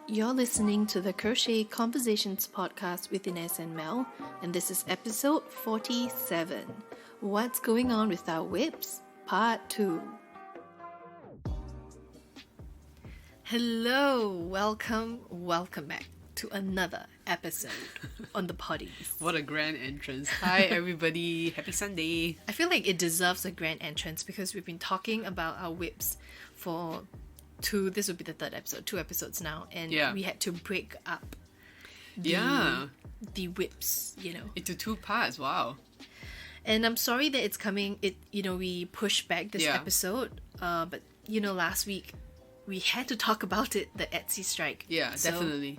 You're listening to the Crochet Conversations podcast with Inez and Mell, and this is episode 47. What's going on with our whips? Part 2. Hello, welcome back to another episode on the potties. What a grand entrance. Hi everybody, happy Sunday. I feel like it deserves a grand entrance because we've been talking about our whips for this would be the third episode, 2 episodes now, and we had to break up the whips, into 2 parts. Wow. And I'm sorry that it's coming, we pushed back this episode, but last week we had to talk about it, the Etsy strike. Yeah, definitely.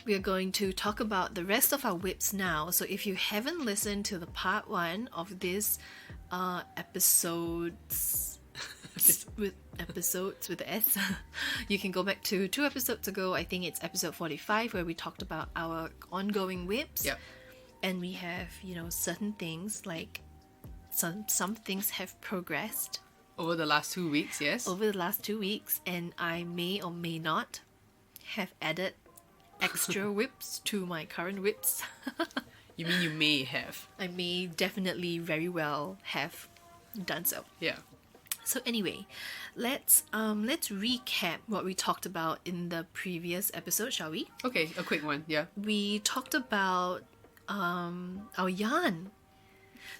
We are going to talk about the rest of our whips now. So if you haven't listened to the part 1 of this episodes with S, you can go back to 2 episodes ago. I think it's episode 45 where we talked about our ongoing whips. Yep. And we have, certain things like some things have progressed over the last 2 weeks, yes? Over the last 2 weeks, and I may or may not have added extra whips to my current whips. You mean you may have? I may definitely very well have done so. Yeah. So anyway, let's recap what we talked about in the previous episode, shall we? Okay, a quick one, yeah. We talked about our yarn.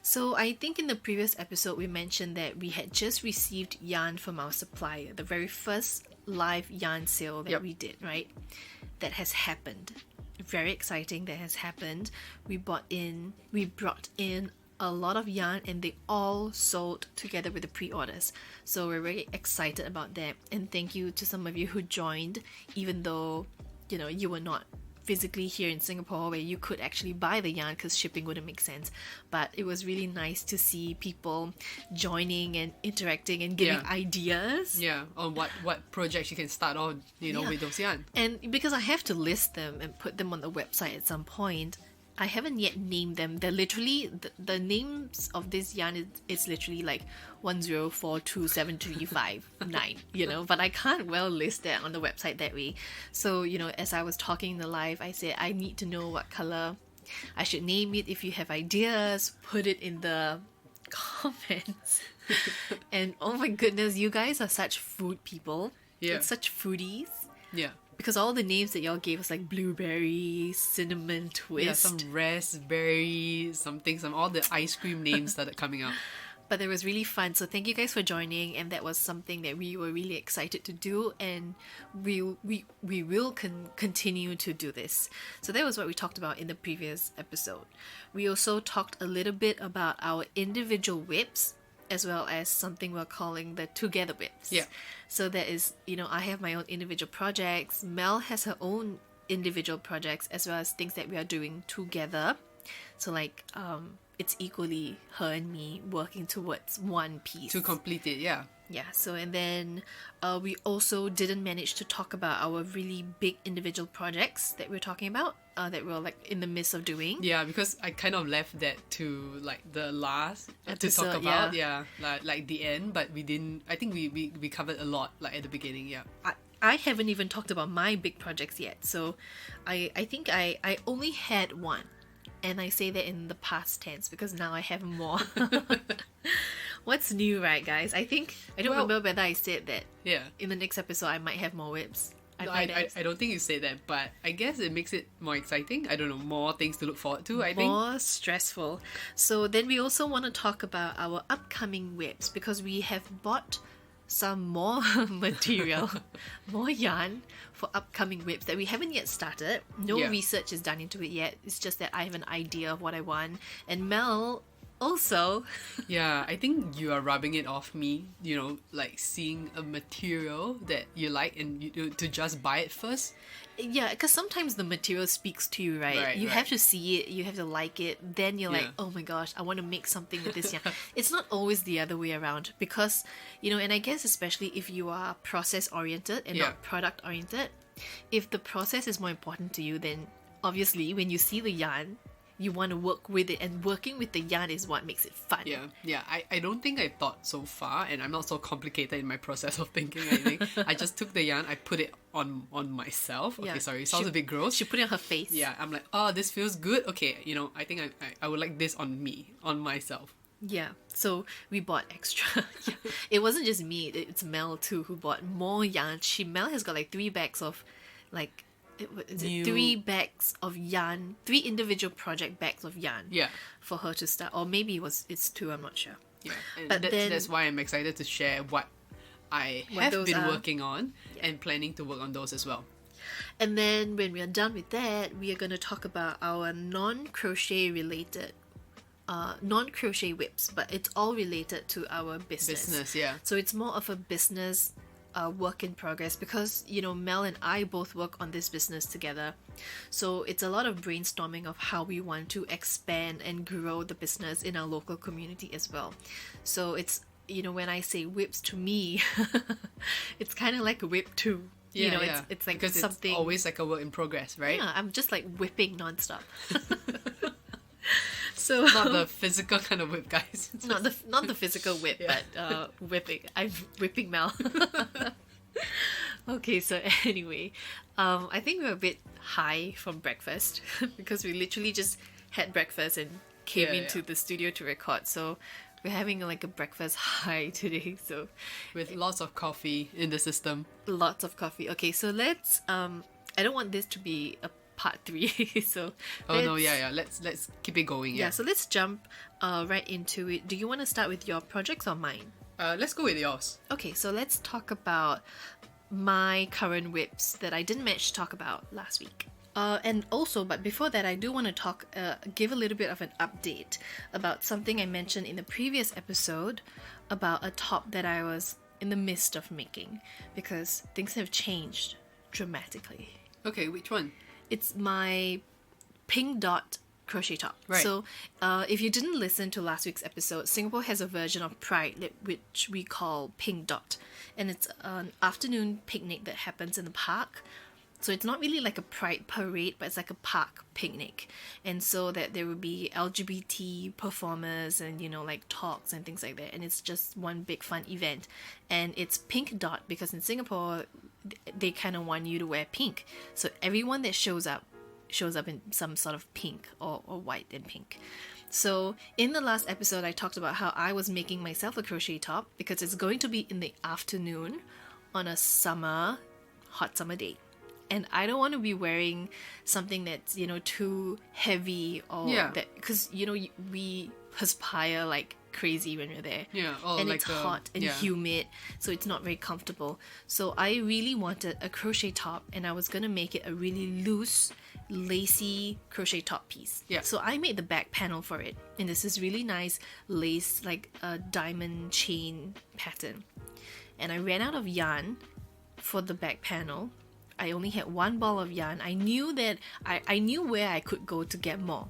So I think in the previous episode we mentioned that we had just received yarn from our supplier, the very first live yarn sale that we did, right? That has happened. Very exciting, that has happened. We brought in a lot of yarn and they all sold together with the pre-orders. So we're very excited about that. And thank you to some of you who joined, even though, you were not physically here in Singapore where you could actually buy the yarn because shipping wouldn't make sense. But it was really nice to see people joining and interacting and giving ideas. Yeah, on what projects you can start on, with those yarn. And because I have to list them and put them on the website at some point, I haven't yet named them. They're literally, the names of this yarn is literally like 10427359, but I can't well list that on the website that way. So, as I was talking in the live, I said I need to know what color I should name it. If you have ideas, put it in the comments. And oh my goodness, you guys are such food people. Yeah. Such foodies. Yeah. Because all the names that y'all gave us, like blueberry, cinnamon twist. Yeah, some raspberry, some all the ice cream names started coming out. But it was really fun. So thank you guys for joining. And that was something that we were really excited to do. And we will continue to do this. So that was what we talked about in the previous episode. We also talked a little bit about our individual whips, as well as something we're calling the together whips. Yeah. So that is, I have my own individual projects. Mel has her own individual projects, as well as things that we are doing together. So like, it's equally her and me working towards one piece. To complete it, yeah. Yeah, so and then we also didn't manage to talk about our really big individual projects that we're talking about, that we're like in the midst of doing. Yeah, because I kind of left that to like the last episode, to talk about, like the end, but we didn't. I think we covered a lot like at the beginning, yeah. I haven't even talked about my big projects yet, so I think I only had one, and I say that in the past tense because now I have more. What's new, right, guys? I don't remember whether I said that. Yeah. In the next episode, I might have more whips. I don't think you said that, but I guess it makes it more exciting. I don't know, more things to look forward to, I think. More stressful. So then we also want to talk about our upcoming whips because we have bought some more material, more yarn for upcoming whips that we haven't yet started. No research is done into it yet. It's just that I have an idea of what I want. And Mel also. Yeah, I think you are rubbing it off me, like seeing a material that you like and to just buy it first. Yeah, because sometimes the material speaks to you, right? You have to see it, you have to like it, then you're like, oh my gosh, I want to make something with this yarn. It's not always the other way around because, and I guess especially if you are process-oriented and not product-oriented, if the process is more important to you, then obviously when you see the yarn, you want to work with it, and working with the yarn is what makes it fun. Yeah. I don't think I thought so far, and I'm not so complicated in my process of thinking. I think I just took the yarn, I put it on myself. Okay, sorry, it sounds a bit gross. She put it on her face. Yeah, I'm like, oh, this feels good. Okay, I think I would like this on me, on myself. Yeah, so we bought extra. Yeah. It wasn't just me, it's Mel too who bought more yarn. Mel has got like 3 bags of like, is it 3 bags of yarn, 3 individual project bags of yarn. Yeah. For her to start, or maybe it's 2, I'm not sure. Yeah, and but that's why I'm excited to share what I have been working on and planning to work on those as well. And then when we are done with that, we are going to talk about our non-crochet whips, but it's all related to our business. Yeah. So it's more of a business work in progress, because Mel and I both work on this business together. So it's a lot of brainstorming of how we want to expand and grow the business in our local community as well. So it's, when I say whips, to me, it's kind of like a whip too. It's like because something. It's always like a work in progress, right? Yeah, I'm just like whipping nonstop. So not the physical kind of whip, guys. not the physical whip, but whipping. I'm whipping Mel. Okay, so anyway, I think we're a bit high from breakfast because we literally just had breakfast and came into the studio to record. So we're having like a breakfast high today. So with lots of coffee in the system. Lots of coffee. Okay, so let's. I don't want this to be a part 3. So let's keep it going. Yeah, so let's jump right into it. Do you want to start with your projects or mine? Let's go with yours. Okay, so let's talk about my current whips that I didn't manage to talk about last week. And also, but before that, I do want to give a little bit of an update about something I mentioned in the previous episode about a top that I was in the midst of making, because things have changed dramatically. Okay, which one? It's my pink dot crochet top. Right. So if you didn't listen to last week's episode, Singapore has a version of Pride which we call pink dot, and it's an afternoon picnic that happens in the park. So it's not really like a Pride parade, but it's like a park picnic. And so that there will be LGBT performers and, like talks and things like that. And it's just one big fun event. And it's pink dot because in Singapore, they kind of want you to wear pink. So everyone that shows up in some sort of pink or white and pink. So in the last episode, I talked about how I was making myself a crochet top because it's going to be in the afternoon on a hot summer day. And I don't want to be wearing something that's, too heavy or that, because, we perspire like crazy when we're there. Yeah. And it's hot and humid, so it's not very comfortable. So I really wanted a crochet top, and I was going to make it a really loose, lacy crochet top piece. Yeah. So I made the back panel for it, and this is really nice lace, like a diamond chain pattern. And I ran out of yarn for the back panel. I only had 1 ball of yarn. I knew that I knew where I could go to get more.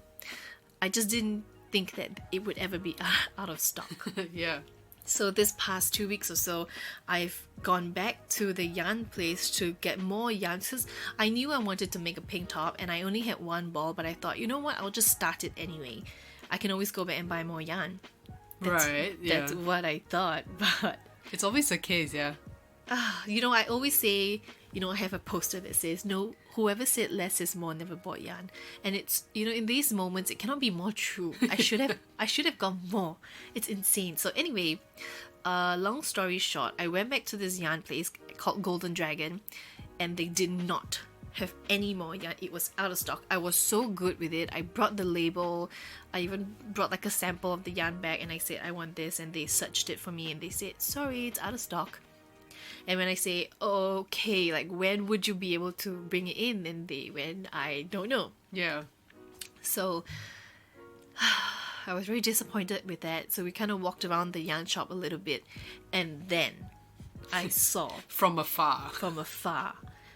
I just didn't think that it would ever be out of stock. Yeah. So this past 2 weeks or so, I've gone back to the yarn place to get more yarn because I knew I wanted to make a pink top and I only had 1 ball, but I thought, you know what, I'll just start it anyway. I can always go back and buy more yarn. That's what I thought, but... It's always the case, yeah. I always say, I have a poster that says, no, whoever said less is more never bought yarn. And it's, in these moments, it cannot be more true. I should have gone more. It's insane. So anyway, long story short, I went back to this yarn place called Golden Dragon, and they did not have any more yarn. It was out of stock. I was so good with it. I brought the label. I even brought like a sample of the yarn bag, and I said, I want this, and they searched it for me, and they said, sorry, it's out of stock. And when I say, okay, like when would you be able to bring it in? And they went, I don't know. Yeah. So I was very disappointed with that. So we kind of walked around the yarn shop a little bit. And then I saw from afar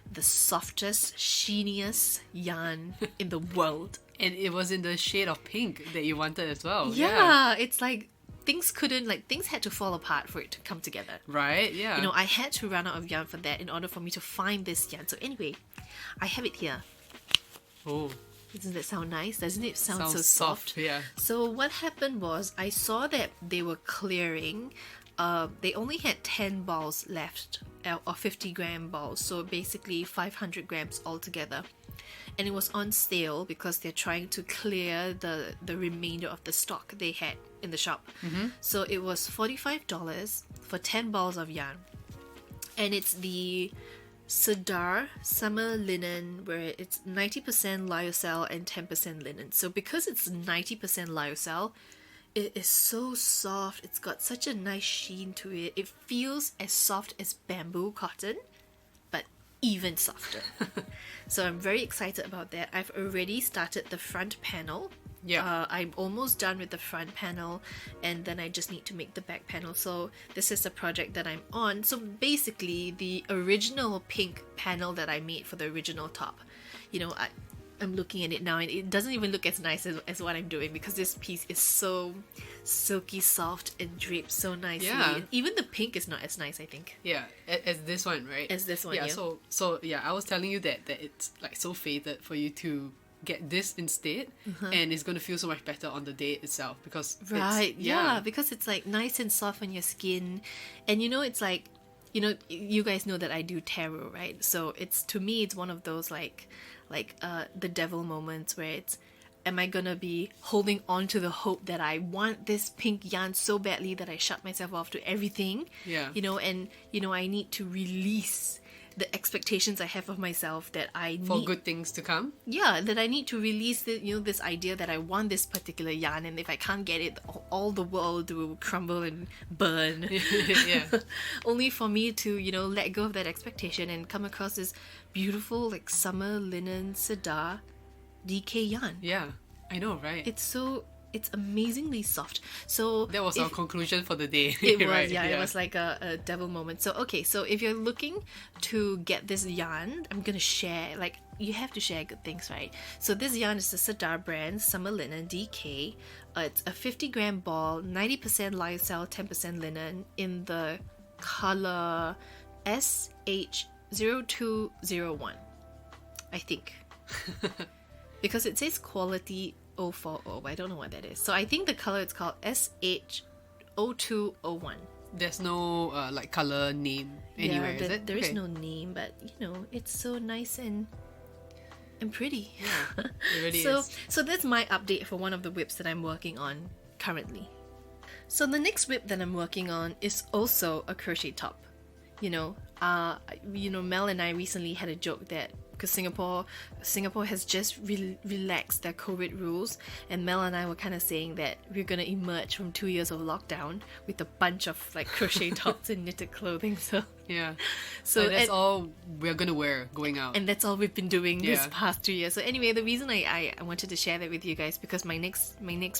the softest, sheeniest yarn in the world. And it was in the shade of pink that you wanted as well. Yeah. It's like things had to fall apart for it to come together. Right, yeah. I had to run out of yarn for that in order for me to find this yarn. So anyway, I have it here. Oh. Doesn't that sound nice? Doesn't it sound Sounds so soft? Yeah. So what happened was I saw that they were clearing. They only had 10 balls left, or 50-gram balls. So basically 500 grams altogether. And it was on sale because they're trying to clear the remainder of the stock they had in the shop. So it was $45 for 10 balls of yarn. And it's the Cedar Summer Linen, where it's 90% lyocell and 10% linen. So because it's 90% lyocell, it is so soft. It's got such a nice sheen to it. It feels as soft as bamboo cotton, but even softer. So I'm very excited about that. I've already started the front panel. Yeah. I'm almost done with the front panel, and then I just need to make the back panel. So this is the project that I'm on. So basically the original pink panel that I made for the original top, I'm looking at it now and it doesn't even look as nice as what I'm doing, because this piece is so silky soft and draped so nicely. Yeah. And even the pink is not as nice, I think. Yeah, as this one, right? As this one, yeah. yeah. So yeah, I was telling you that it's like so fated for you to get this instead, and it's going to feel so much better on the day itself, because Right, yeah, because it's like nice and soft on your skin. And it's like, you guys know that I do tarot, right? So to me it's one of those like the devil moments where it's, am I gonna be holding on to the hope that I want this pink yarn so badly that I shut myself off to everything? Yeah. And I need to release the expectations I have of myself, that I need... For good things to come? Yeah, that I need to release this idea that I want this particular yarn, and if I can't get it, all the world will crumble and burn. Yeah. Only for me to, let go of that expectation and come across this beautiful, like, summer linen Cedar DK yarn. Yeah, I know, right? It's amazingly soft. So that was our conclusion for the day. It was, right? yeah, it was like a devil moment. So okay, so if you're looking to get this yarn, I'm gonna share, like, you have to share good things, right? So this yarn is the Cedar brand Summer Linen DK. It's a 50-gram ball, 90% lyocell, 10% linen, in the color SH0201, I think. Because it says quality 040, I don't know what that is. So I think the color is called SH0201. There's no like color name anywhere, is it? There is no name, but it's so nice and pretty. Yeah, it really so, is. So that's my update for one of the whips that I'm working on currently. So the next whip that I'm working on is also a crochet top. Mell and I recently had a joke that, because Singapore has just relaxed their COVID rules, and Mel and I were kind of saying that we're gonna emerge from 2 years of lockdown with a bunch of like crochet tops and knitted clothing. So yeah, so that's all we're gonna wear going out, and that's all we've been doing this past 2 years. So anyway, the reason I wanted to share that with you guys, because my next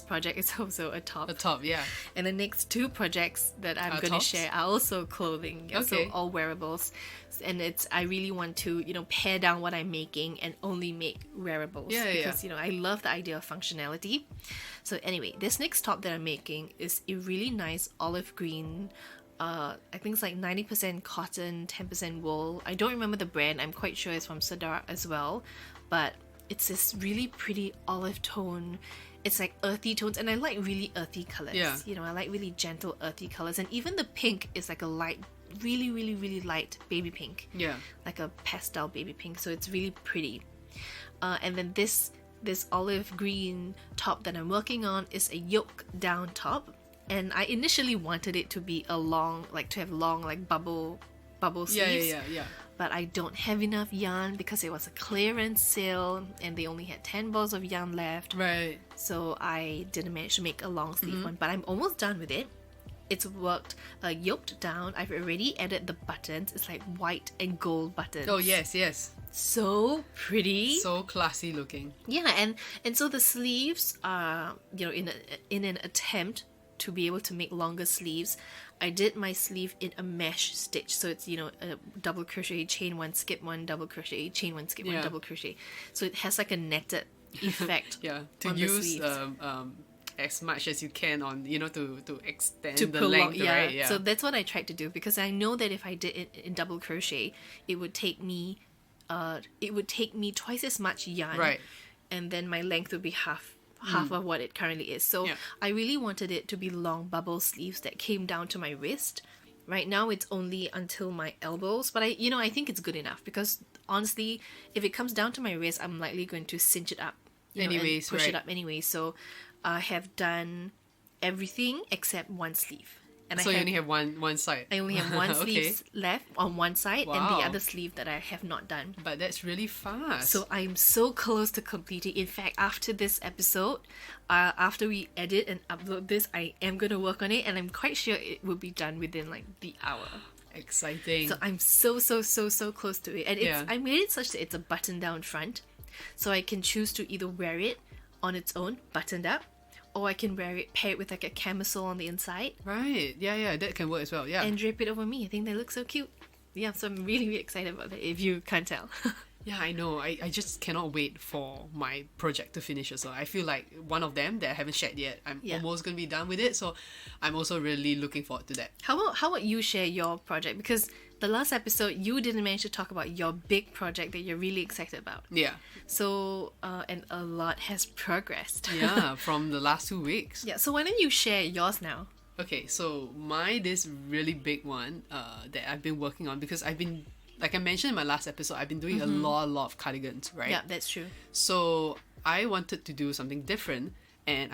project is also a top. A top, yeah. And the next two projects that I'm going to share are also clothing, Okay. so all wearables. And I really want to, pare down what I'm making and only make wearables. Because, I love the idea of functionality. So anyway, this next top that I'm making is a really nice olive green, I think it's like 90% cotton, 10% wool. I don't remember the brand. I'm quite sure it's from Cedar as well. But it's this really pretty olive tone. It's like earthy tones, and I like really earthy colors. Yeah. I like really gentle earthy colors. And even the pink is like a light, really, really, really light baby pink. Yeah. Like a pastel baby pink. So it's really pretty. And then this olive green top that I'm working on is a yoke down top. And I initially wanted it to be to have long, like bubble sleeves. Yeah. But I don't have enough yarn because it was a clearance sale and they only had 10 balls of yarn left. Right. So I didn't manage to make a long sleeve one, but I'm almost done with it. It's worked yoked down. I've already added the buttons. It's like white and gold buttons. Oh yes. So pretty. So classy looking. Yeah, and so the sleeves are, in an attempt to be able to make longer sleeves, I did my sleeve in a mesh stitch. So it's, a double crochet, chain one, skip one, double crochet, chain one, skip one, double crochet. So it has like a netted effect. Yeah, to on use the sleeves. As much as you can on, to extend To the prolong, length, right? Yeah. So that's what I tried to do, because I know that if I did it in double crochet, it would take me twice as much yarn. Right. and then my length would be half of what it currently is. So I really wanted it to be long bubble sleeves that came down to my wrist. Right now it's only until my elbows, but I think it's good enough, because honestly, if it comes down to my wrist, I'm likely going to cinch it up anyways, and push it up anyway. So I have done everything except one sleeve. And so you only have one side. I only have one sleeve left on one side, and Wow. the other sleeve that I have not done. But that's really fast. So I'm so close to completing. In fact, after this episode, after we edit and upload this, I am going to work on it, and I'm quite sure it will be done within like the hour. Exciting. So I'm so close to it. And I made it such that it's a button down front. So I can choose to either wear it on its own, buttoned up, or I can pair it with like a camisole on the inside. Right. Yeah, that can work as well. Yeah. And drape it over me. I think they look so cute. Yeah, so I'm really excited about that, if you can't tell. Yeah, I know. I just cannot wait for my project to finish as well. I feel like one of them that I haven't shared yet, I'm almost going to be done with it. So I'm also really looking forward to that. How about you share your project? Because the last episode, you didn't manage to talk about your big project that you're really excited about. Yeah. So, and a lot has progressed. Yeah, from the last 2 weeks. Yeah, so why don't you share yours now? Okay, so this really big one that I've been working on, because I've been, like I mentioned in my last episode, I've been doing a lot of cardigans, right? Yeah, that's true. So I wanted to do something different, and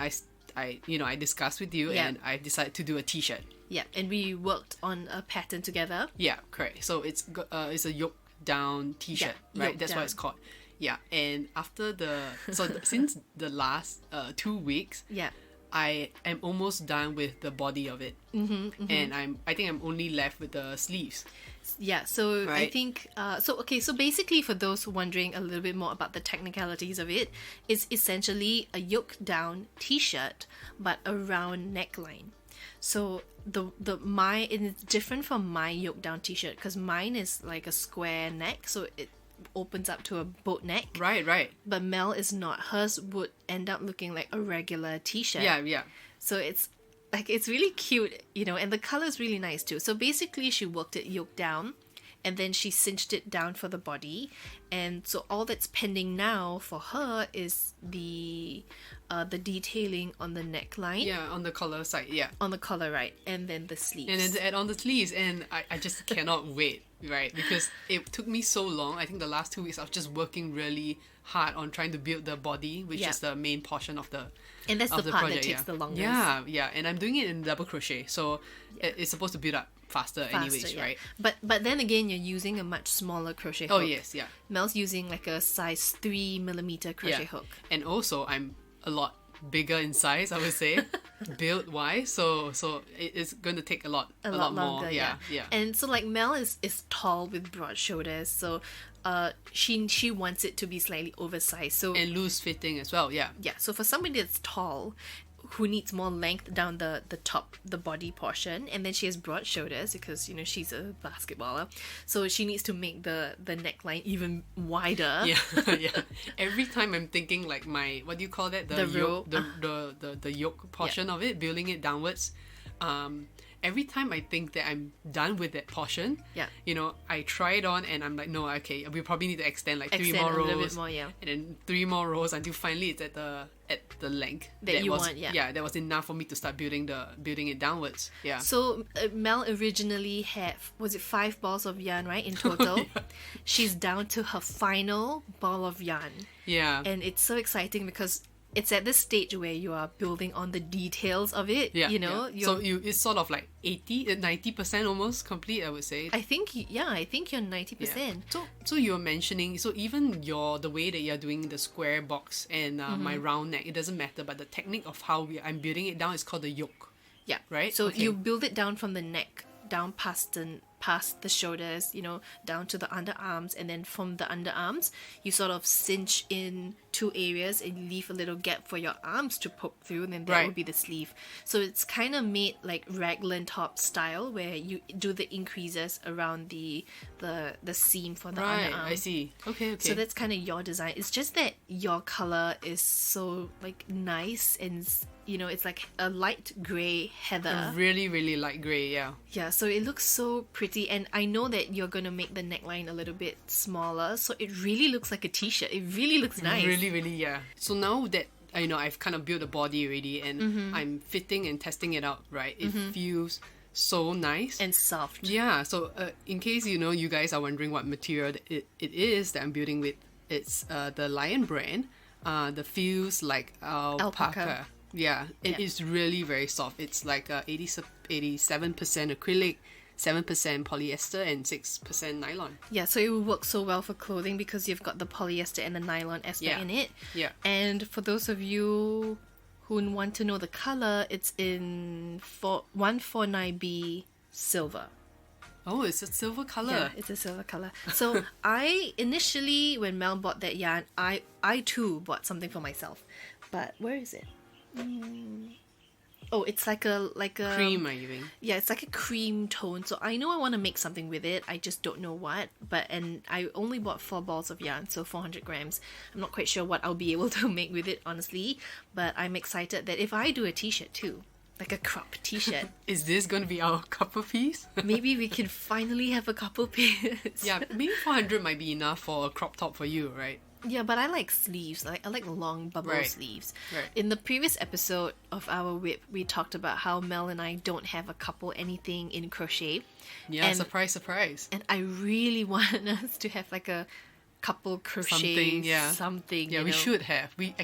I discussed with you, and I decided to do a t-shirt. Yeah, and we worked on a pattern together. Yeah, correct. So it's a yoke down t-shirt, right? That's what it's called. Yeah, and after since the last 2 weeks, I am almost done with the body of it, and I think I'm only left with the sleeves. Yeah, so right? I think so basically, for those wondering a little bit more about the technicalities of it, it's essentially a yoke down t-shirt but a round neckline. So it's different from my yoke down t-shirt, because mine is like a square neck, so it opens up to a boat neck. Right. But Mell is not. Hers would end up looking like a regular t-shirt. Yeah. So it's really cute, and the color is really nice too. So basically, she worked it yoke down, and then she cinched it down for the body. And so all that's pending now for her is the detailing on the neckline. Yeah, on the collar side, yeah. On the collar, right. And then the sleeves. And then to add on the sleeves, and I just cannot wait, right? Because it took me so long. I think the last 2 weeks I was just working really hard on trying to build the body, which is the main portion of the and that's of the the part project, that takes the longest. Yeah. And I'm doing it in double crochet, so it's supposed to build up faster anyways, right? But then again, you're using a much smaller crochet hook. Oh yes, yeah. Mel's using like a size 3mm crochet hook. And also I'm a lot bigger in size, I would say, build wise. So it's going to take a lot longer, more. Yeah. And so like Mell is tall with broad shoulders, so she wants it to be slightly oversized. So and loose fitting as well. Yeah. Yeah. So for somebody that's tall, who needs more length down the top, the body portion, and then she has broad shoulders because she's a basketballer, so she needs to make the neckline even wider. Yeah. Every time I'm thinking like my, what do you call that, the yoke, the yoke portion of it, building it downwards, every time I think that I'm done with that portion, I try it on and I'm like, no, okay, we probably need to extend like 3 more rows, a little bit more, and then 3 more rows until finally it's at the length that you want. That was enough for me to start building it downwards. Yeah. So Mell originally had, was it 5 balls of yarn, right, in total? She's down to her final ball of yarn. Yeah. And it's so exciting because it's at this stage where you are building on the details of it. So it's sort of like 90% almost complete, I would say. I think you're 90%. Yeah. So you were mentioning, so even the way that you're doing the square box and my round neck, it doesn't matter, but the technique of how I'm building it down is called the yoke. Yeah. Right? So you build it down from the neck, down past the shoulders, down to the underarms, and then from the underarms you sort of cinch in 2 areas and leave a little gap for your arms to poke through, and then that would be the sleeve. So it's kind of made like raglan top style, where you do the increases around the seam for the underarm. I see. Okay. So that's kind of your design. It's just that your color is so like nice and it's like a light grey heather. Really, really light grey, yeah. Yeah, so it looks so pretty, and I know that you're gonna make the neckline a little bit smaller, so it really looks like a t-shirt. It really looks nice. Really, really, yeah. So now that I've kind of built a body already, and I'm fitting and testing it out, right? It feels so nice and soft. Yeah. So in case you guys are wondering what material it is that I'm building with, it's the Lion brand. The feels like alpaca. Yeah, it is really very soft. It's like 87% acrylic, 7% polyester, and 6% nylon. Yeah, so it will work so well for clothing because you've got the polyester and the nylon aspect in it. Yeah. And for those of you who want to know the color, it's in 149B silver. Oh, it's a silver color. Yeah, it's a silver color. So I initially, when Mel bought that yarn, I too bought something for myself. But where is it? Oh, it's like a cream, I think. Yeah, it's like a cream tone. So I know I want to make something with it. I just don't know what. And I only bought 4 balls of yarn, so 400 grams. I'm not quite sure what I'll be able to make with it, honestly. But I'm excited that if I do a t-shirt too, like a crop t-shirt. Is this going to be our couple piece? Maybe we can finally have a couple piece. Yeah, maybe 400 might be enough for a crop top for you, right? Yeah, but I like sleeves. I like long bubble sleeves. Right. In the previous episode of our whip, we talked about how Mel and I don't have a couple anything in crochet. Yeah, and, surprise. And I really want us to have like a couple crochet something. Yeah, we should have. We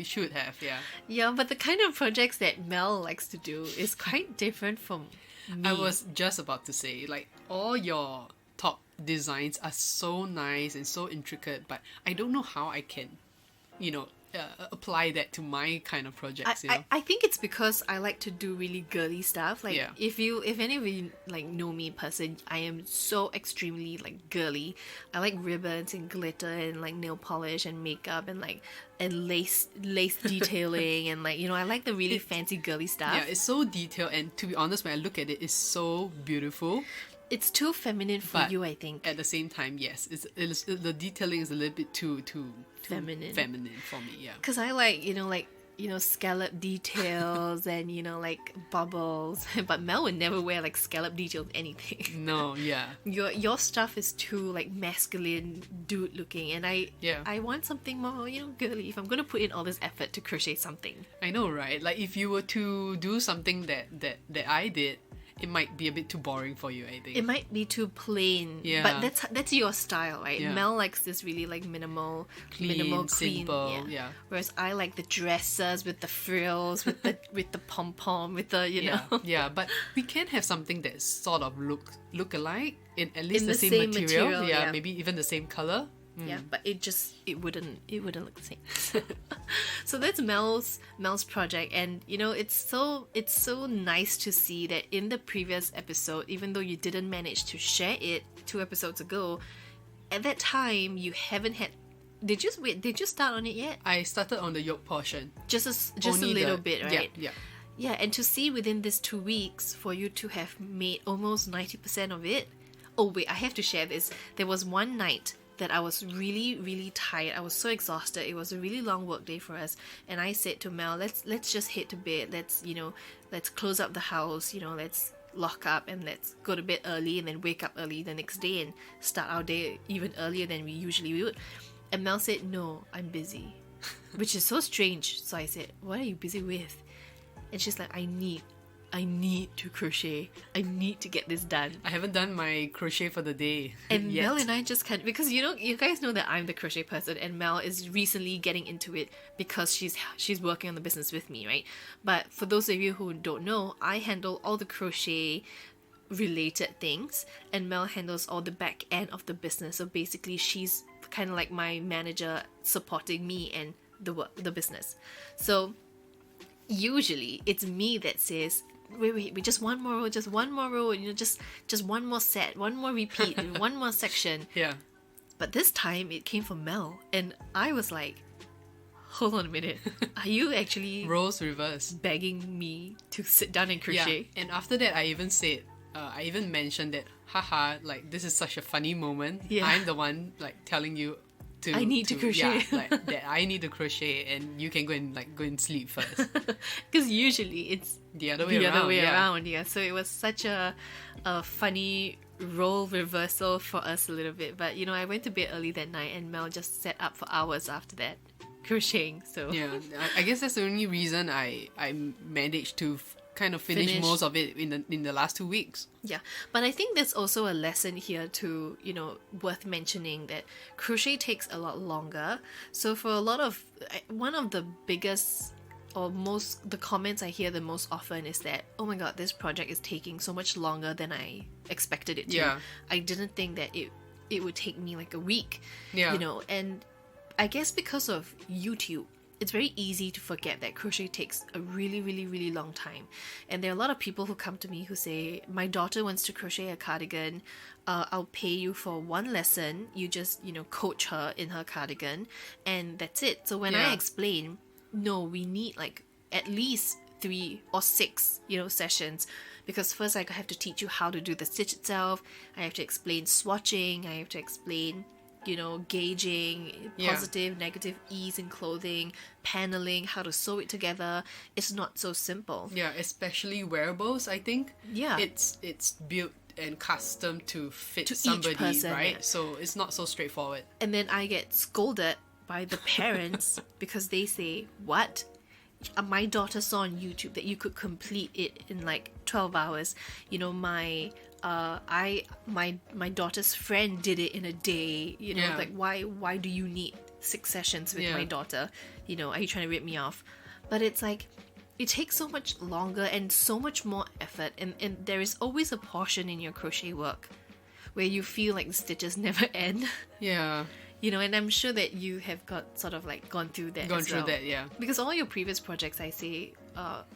should have, yeah. Yeah, but the kind of projects that Mel likes to do is quite different from me. I was just about to say, like, all your top designs are so nice and so intricate, but I don't know how I can, apply that to my kind of projects. I think it's because I like to do really girly stuff. Like if any of you like know me in person, I am so extremely like girly. I like ribbons and glitter and like nail polish and makeup and lace detailing and I like the really fancy girly stuff. Yeah, it's so detailed, and to be honest, when I look at it, it's so beautiful. It's too feminine for you, I think. At the same time, yes, the detailing is a little bit too feminine for me. Yeah, because I like scallop details and like bubbles. But Mel would never wear like scallop details anything. No, yeah. Your stuff is too like masculine, dude looking, and I want something more girly. If I'm gonna put in all this effort to crochet something, I know, right? Like if you were to do something that I did, it might be a bit too boring for you, I think. It might be too plain. Yeah. But that's your style, right? Yeah. Mel likes this really like minimal, clean. Simple. Yeah. Whereas I like the dresses with the frills, with the pom pom, with the know. Yeah, but we can have something that sort of look alike in at least the same material. Yeah, maybe even the same color. Yeah, but it wouldn't look the same. So that's Mel's project, and it's so nice to see that in the previous episode, even though you didn't manage to share it 2 episodes ago, at that time you haven't had. Did you start on it yet? I started on the yoke portion. Just a little bit, right? Yeah. Yeah, and to see within these 2 weeks for you to have made almost 90% of it. Oh wait, I have to share this. There was one night that I was really, really tired. I was so exhausted. It was a really long work day for us, and I said to Mel, let's just head to bed. Let's close up the house. Let's lock up and let's go to bed early and then wake up early the next day and start our day even earlier than we usually would. And Mel said, "No, I'm busy," which is so strange. So I said, "What are you busy with?" And she's like, I need to crochet. I need to get this done. I haven't done my crochet for the day and yet. Mel and I just can't, because you guys know that I'm the crochet person, and Mel is recently getting into it because she's working on the business with me, right? But for those of you who don't know, I handle all the crochet related things, and Mel handles all the back end of the business. So basically, she's kind of like my manager, supporting me and the business. So usually it's me that says, wait, just one more row, just one more set, one more repeat, one more section. Yeah. But this time it came from Mel, and I was like, hold on a minute, are you actually roles reverse begging me to sit down and crochet? Yeah. And after that, I even mentioned that, haha, like this is such a funny moment. Yeah. I'm the one like telling you I need to crochet. Yeah, like that I need to crochet and you can go and sleep first. Because usually it's the other way around. Yeah. So it was such a funny role reversal for us a little bit. But I went to bed early that night and Mel just sat up for hours after that crocheting. So yeah, I guess that's the only reason I managed to kind of finish most of it in the last 2 weeks. Yeah, but I think there's also a lesson here to, worth mentioning that crochet takes a lot longer. So for a lot of, one of the biggest or the comments I hear the most often is that, oh my god, this project is taking so much longer than I expected it to. Yeah. I didn't think that it would take me like a week. Yeah. And I guess because of YouTube, it's very easy to forget that crochet takes a really, really, really long time. And there are a lot of people who come to me who say, my daughter wants to crochet a cardigan. I'll pay you for one lesson. You just, coach her in her cardigan. And that's it. So when I explain, no, we need like at least 3 or 6, sessions. Because first I have to teach you how to do the stitch itself. I have to explain swatching. I have to explain gauging, positive, negative ease in clothing, paneling, how to sew it together. It's not so simple. Yeah, especially wearables, I think. Yeah. It's built and custom to fit to somebody, each person, right? Yeah. So it's not so straightforward. And then I get scolded by the parents because they say, what? My daughter saw on YouTube that you could complete it in like 12 hours. My daughter's friend did it in a day. Like why do you need 6 sessions with my daughter? Are you trying to rip me off? But it's like, it takes so much longer and so much more effort, and there is always a portion in your crochet work where you feel like the stitches never end. Yeah. And I'm sure that you have got sort of like gone through that as well. Yeah. Because all your previous projects, I say,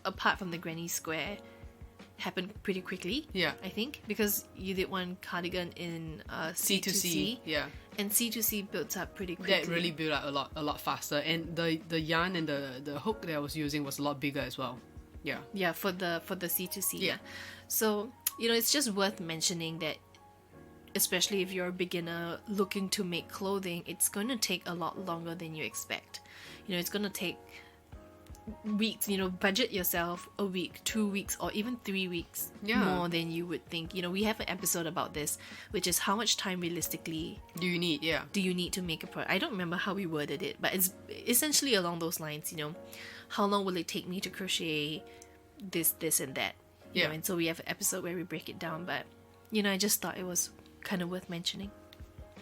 apart from the Granny Square, happened pretty quickly. Yeah. I think because you did one cardigan in C2C. Yeah. And C2C built up pretty quickly. That really built up a lot faster, and the yarn and the hook that I was using was a lot bigger as well. Yeah. Yeah, for the C2C. Yeah. So it's just worth mentioning that, especially if you're a beginner looking to make clothing, it's going to take a lot longer than you expect. It's going to take weeks. Budget yourself a week, 2 weeks, or even 3 weeks more than you would think. We have an episode about this, which is how much time realistically do you need to make a product. I don't remember how we worded it, but it's essentially along those lines. How long will it take me to crochet this and that? And so we have an episode where we break it down, but I just thought it was kind of worth mentioning.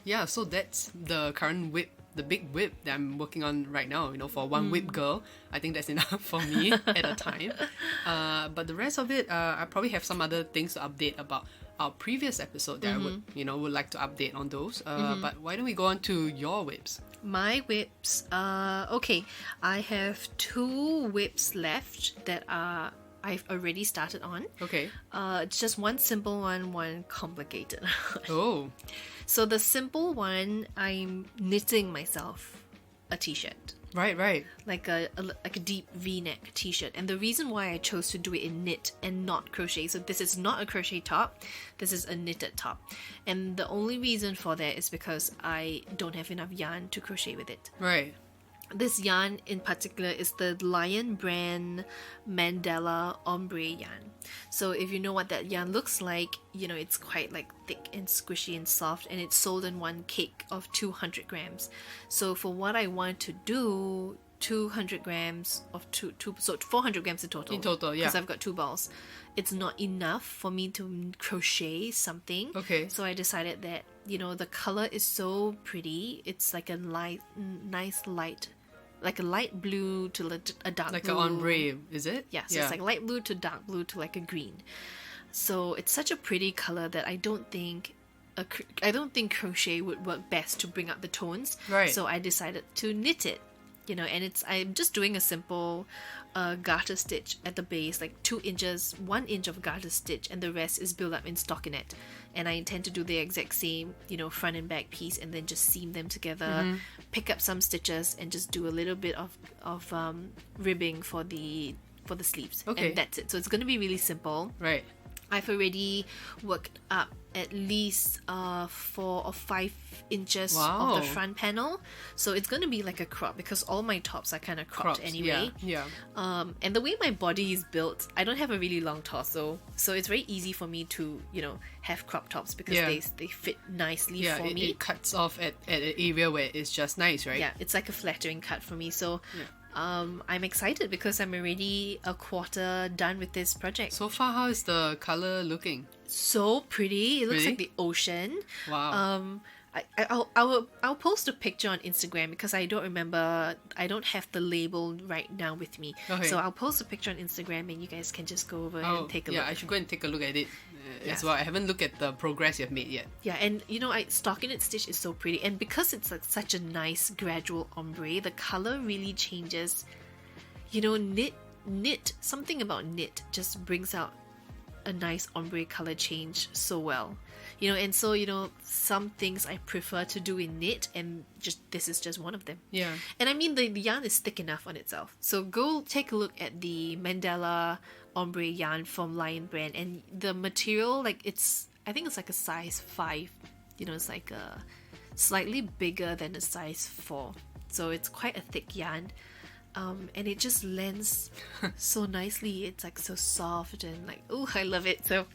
Yeah, so that's the current whip, the big whip that I'm working on right now. For one whip girl, I think that's enough for me at a time. But the rest of it, I probably have some other things to update about our previous episode that I would like to update on those. But why don't we go on to your whips? My whips, okay, I have 2 whips left that I've already started on. Okay. It's just one simple one complicated one. Oh. So the simple one, I'm knitting myself a t-shirt. Right. Like a deep V-neck t-shirt. And the reason why I chose to do it in knit and not crochet, so this is not a crochet top, this is a knitted top. And the only reason for that is because I don't have enough yarn to crochet with it. Right. This yarn in particular is the Lion brand Mandala Ombre yarn. So if you know what that yarn looks like, it's quite like thick and squishy and soft, and it's sold in one cake of 200 grams. So for what I want to do, 200 grams of so 400 grams in total. In total, yeah. Because I've got 2 balls. It's not enough for me to crochet something. Okay. So I decided that, the color is so pretty. It's like a nice light, like a light blue to a dark like blue. Like an ombre, is it? Yeah, so it's like light blue to dark blue to like a green. So it's such a pretty color that I don't think crochet would work best to bring out the tones. Right. So I decided to knit it. And I'm just doing a simple garter stitch at the base, like 2 inches, 1 inch of garter stitch, and the rest is built up in stockinette. And I intend to do the exact same, front and back piece, and then just seam them together, pick up some stitches, and just do a little bit of ribbing for the sleeves. Okay. And that's it. So it's going to be really simple. Right. I've already worked up at least 4 or 5 inches of the front panel, so it's going to be like a crop because all my tops are kind of cropped anyway. And the way my body is built, I don't have a really long torso, so it's very easy for me to, you know, have crop tops because they fit nicely for me. It cuts off at an area where it's just nice, right? Yeah, it's like a flattering cut for me. So I'm excited because I'm already a quarter done with this project. So far, how is the color looking? So pretty. It looks like the ocean. Wow. I'll post a picture on Instagram because I don't remember. I don't have the label right now with me. Okay. So I'll post a picture on Instagram and you guys can just go over and take a look. Yeah, I should go and take a look at it as well. I haven't looked at the progress you've made yet. Yeah, and you know, stockinette stitch is so pretty, and because it's like such a nice gradual ombre, the color really changes. You know, knit something about knit just brings out a nice ombre color change so well. You know, and so, you know, some things I prefer to do in knit, and this is just one of them. Yeah. And I mean, the yarn is thick enough on itself. So go take a look at the Mandala ombre yarn from Lion brand, and the material, like I think it's like a size 5. You know, it's like a slightly bigger than a size 4. So it's quite a thick yarn. And it just lends so nicely. It's like so soft and like, oh, I love it. So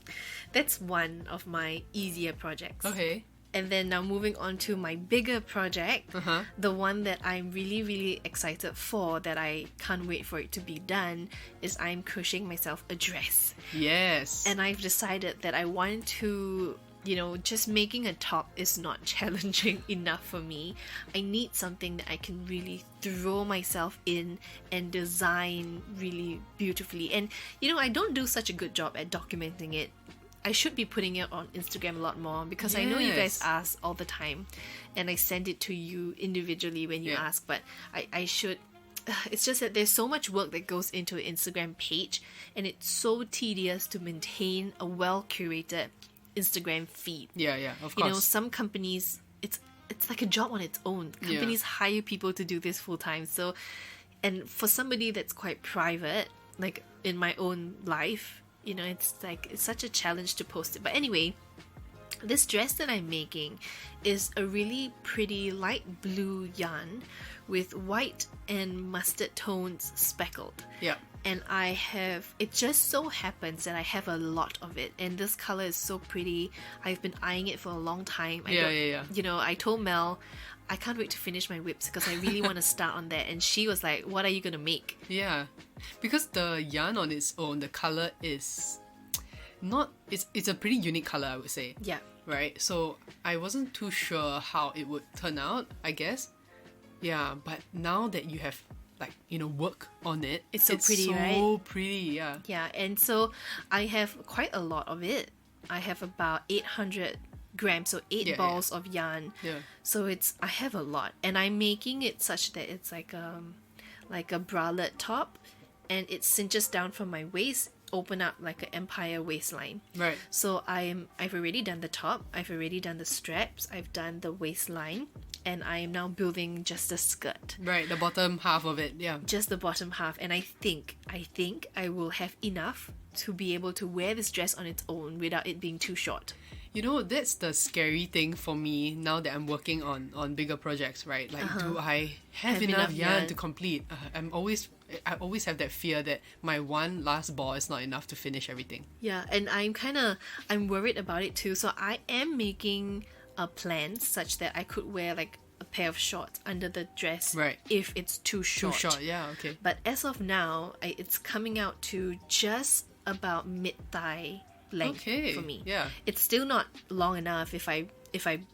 that's one of my easier projects. Okay. And then now moving on to my bigger project, the one that I'm really, really excited for, that I can't wait for it to be done, is I'm crocheting myself a dress. Yes. And I've decided that I want to, you know, just making a top is not challenging enough for me. I need something that I can really throw myself in and design really beautifully. And, you know, I don't do such a good job at documenting it. I should be putting it on Instagram a lot more because I know you guys ask all the time and I send it to you individually when you ask, but I should. It's just that there's so much work that goes into an Instagram page, and it's so tedious to maintain a well curated Instagram feed. Yeah, of course. You know, some companies, it's like a job on its own. Companies hire people to do this full time. So, and for somebody that's quite private, like in my own life, you know, it's such a challenge to post it. But anyway, this dress that I'm making is a really pretty light blue yarn with white and mustard tones speckled. Yeah. And it just so happens that I have a lot of it, and this color is so pretty. I've been eyeing it for a long time. You know, I told Mel, I can't wait to finish my whips because I really want to start on that, and she was like, what are you gonna make? Yeah, because the yarn on its own, the color is not, it's a pretty unique color, I would say. Yeah. Right? So I wasn't too sure how it would turn out, I guess. Yeah, but now that you have, like, you know, work on it, it's so pretty, right? So pretty, yeah. Yeah, and so I have quite a lot of it. I have about 800 grams, so 8 balls of yarn. Yeah. So I have a lot, and I'm making it such that it's like a bralette top, and it cinches down from my waist, open up like an empire waistline. Right. So I've already done the top, I've already done the straps, I've done the waistline, and I am now building just the skirt. Right, the bottom half of it, yeah. Just the bottom half, and I think I will have enough to be able to wear this dress on its own without it being too short. You know, that's the scary thing for me now that I'm working on bigger projects, right? Like, do I have enough yarn to complete? I always have that fear that my one last ball is not enough to finish everything. Yeah, and I'm worried about it too. So I am making a plan such that I could wear like a pair of shorts under the dress, right, if it's too short. Too short, yeah, okay. But as of now, it's coming out to just about mid-thigh length for me. Yeah. It's still not long enough if I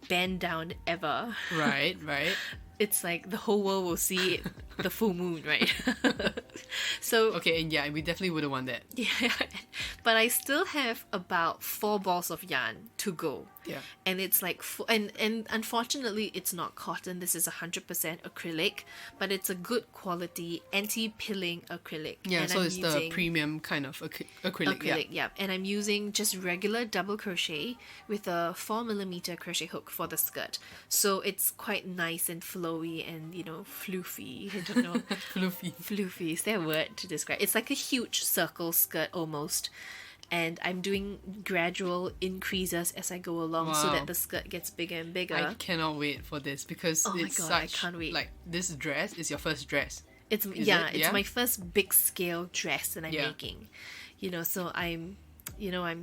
bend down ever. Right. It's like the whole world will see the full moon, right? So okay, and yeah, we definitely wouldn't want that. Yeah, but I still have about 4 balls of yarn to go. Yeah, and it's like and unfortunately it's not cotton. This is 100% acrylic, but it's a good quality anti-pilling acrylic. Yeah, and so it's the premium kind of acrylic. Yeah, and I'm using just regular double crochet with a 4mm crochet hook for the skirt. So it's quite nice and flowy and, you know, floofy. I don't know. Floofy. Floofy, is there a word to describe? It's like a huge circle skirt almost. And I'm doing gradual increases as I go along so Wow. that the skirt gets bigger and bigger. I cannot wait for this because Oh my it's God, such I can't wait. like this dress is your first dress. It's Is yeah, it? it's Yeah? my first big scale dress that I'm Yeah. making. So I'm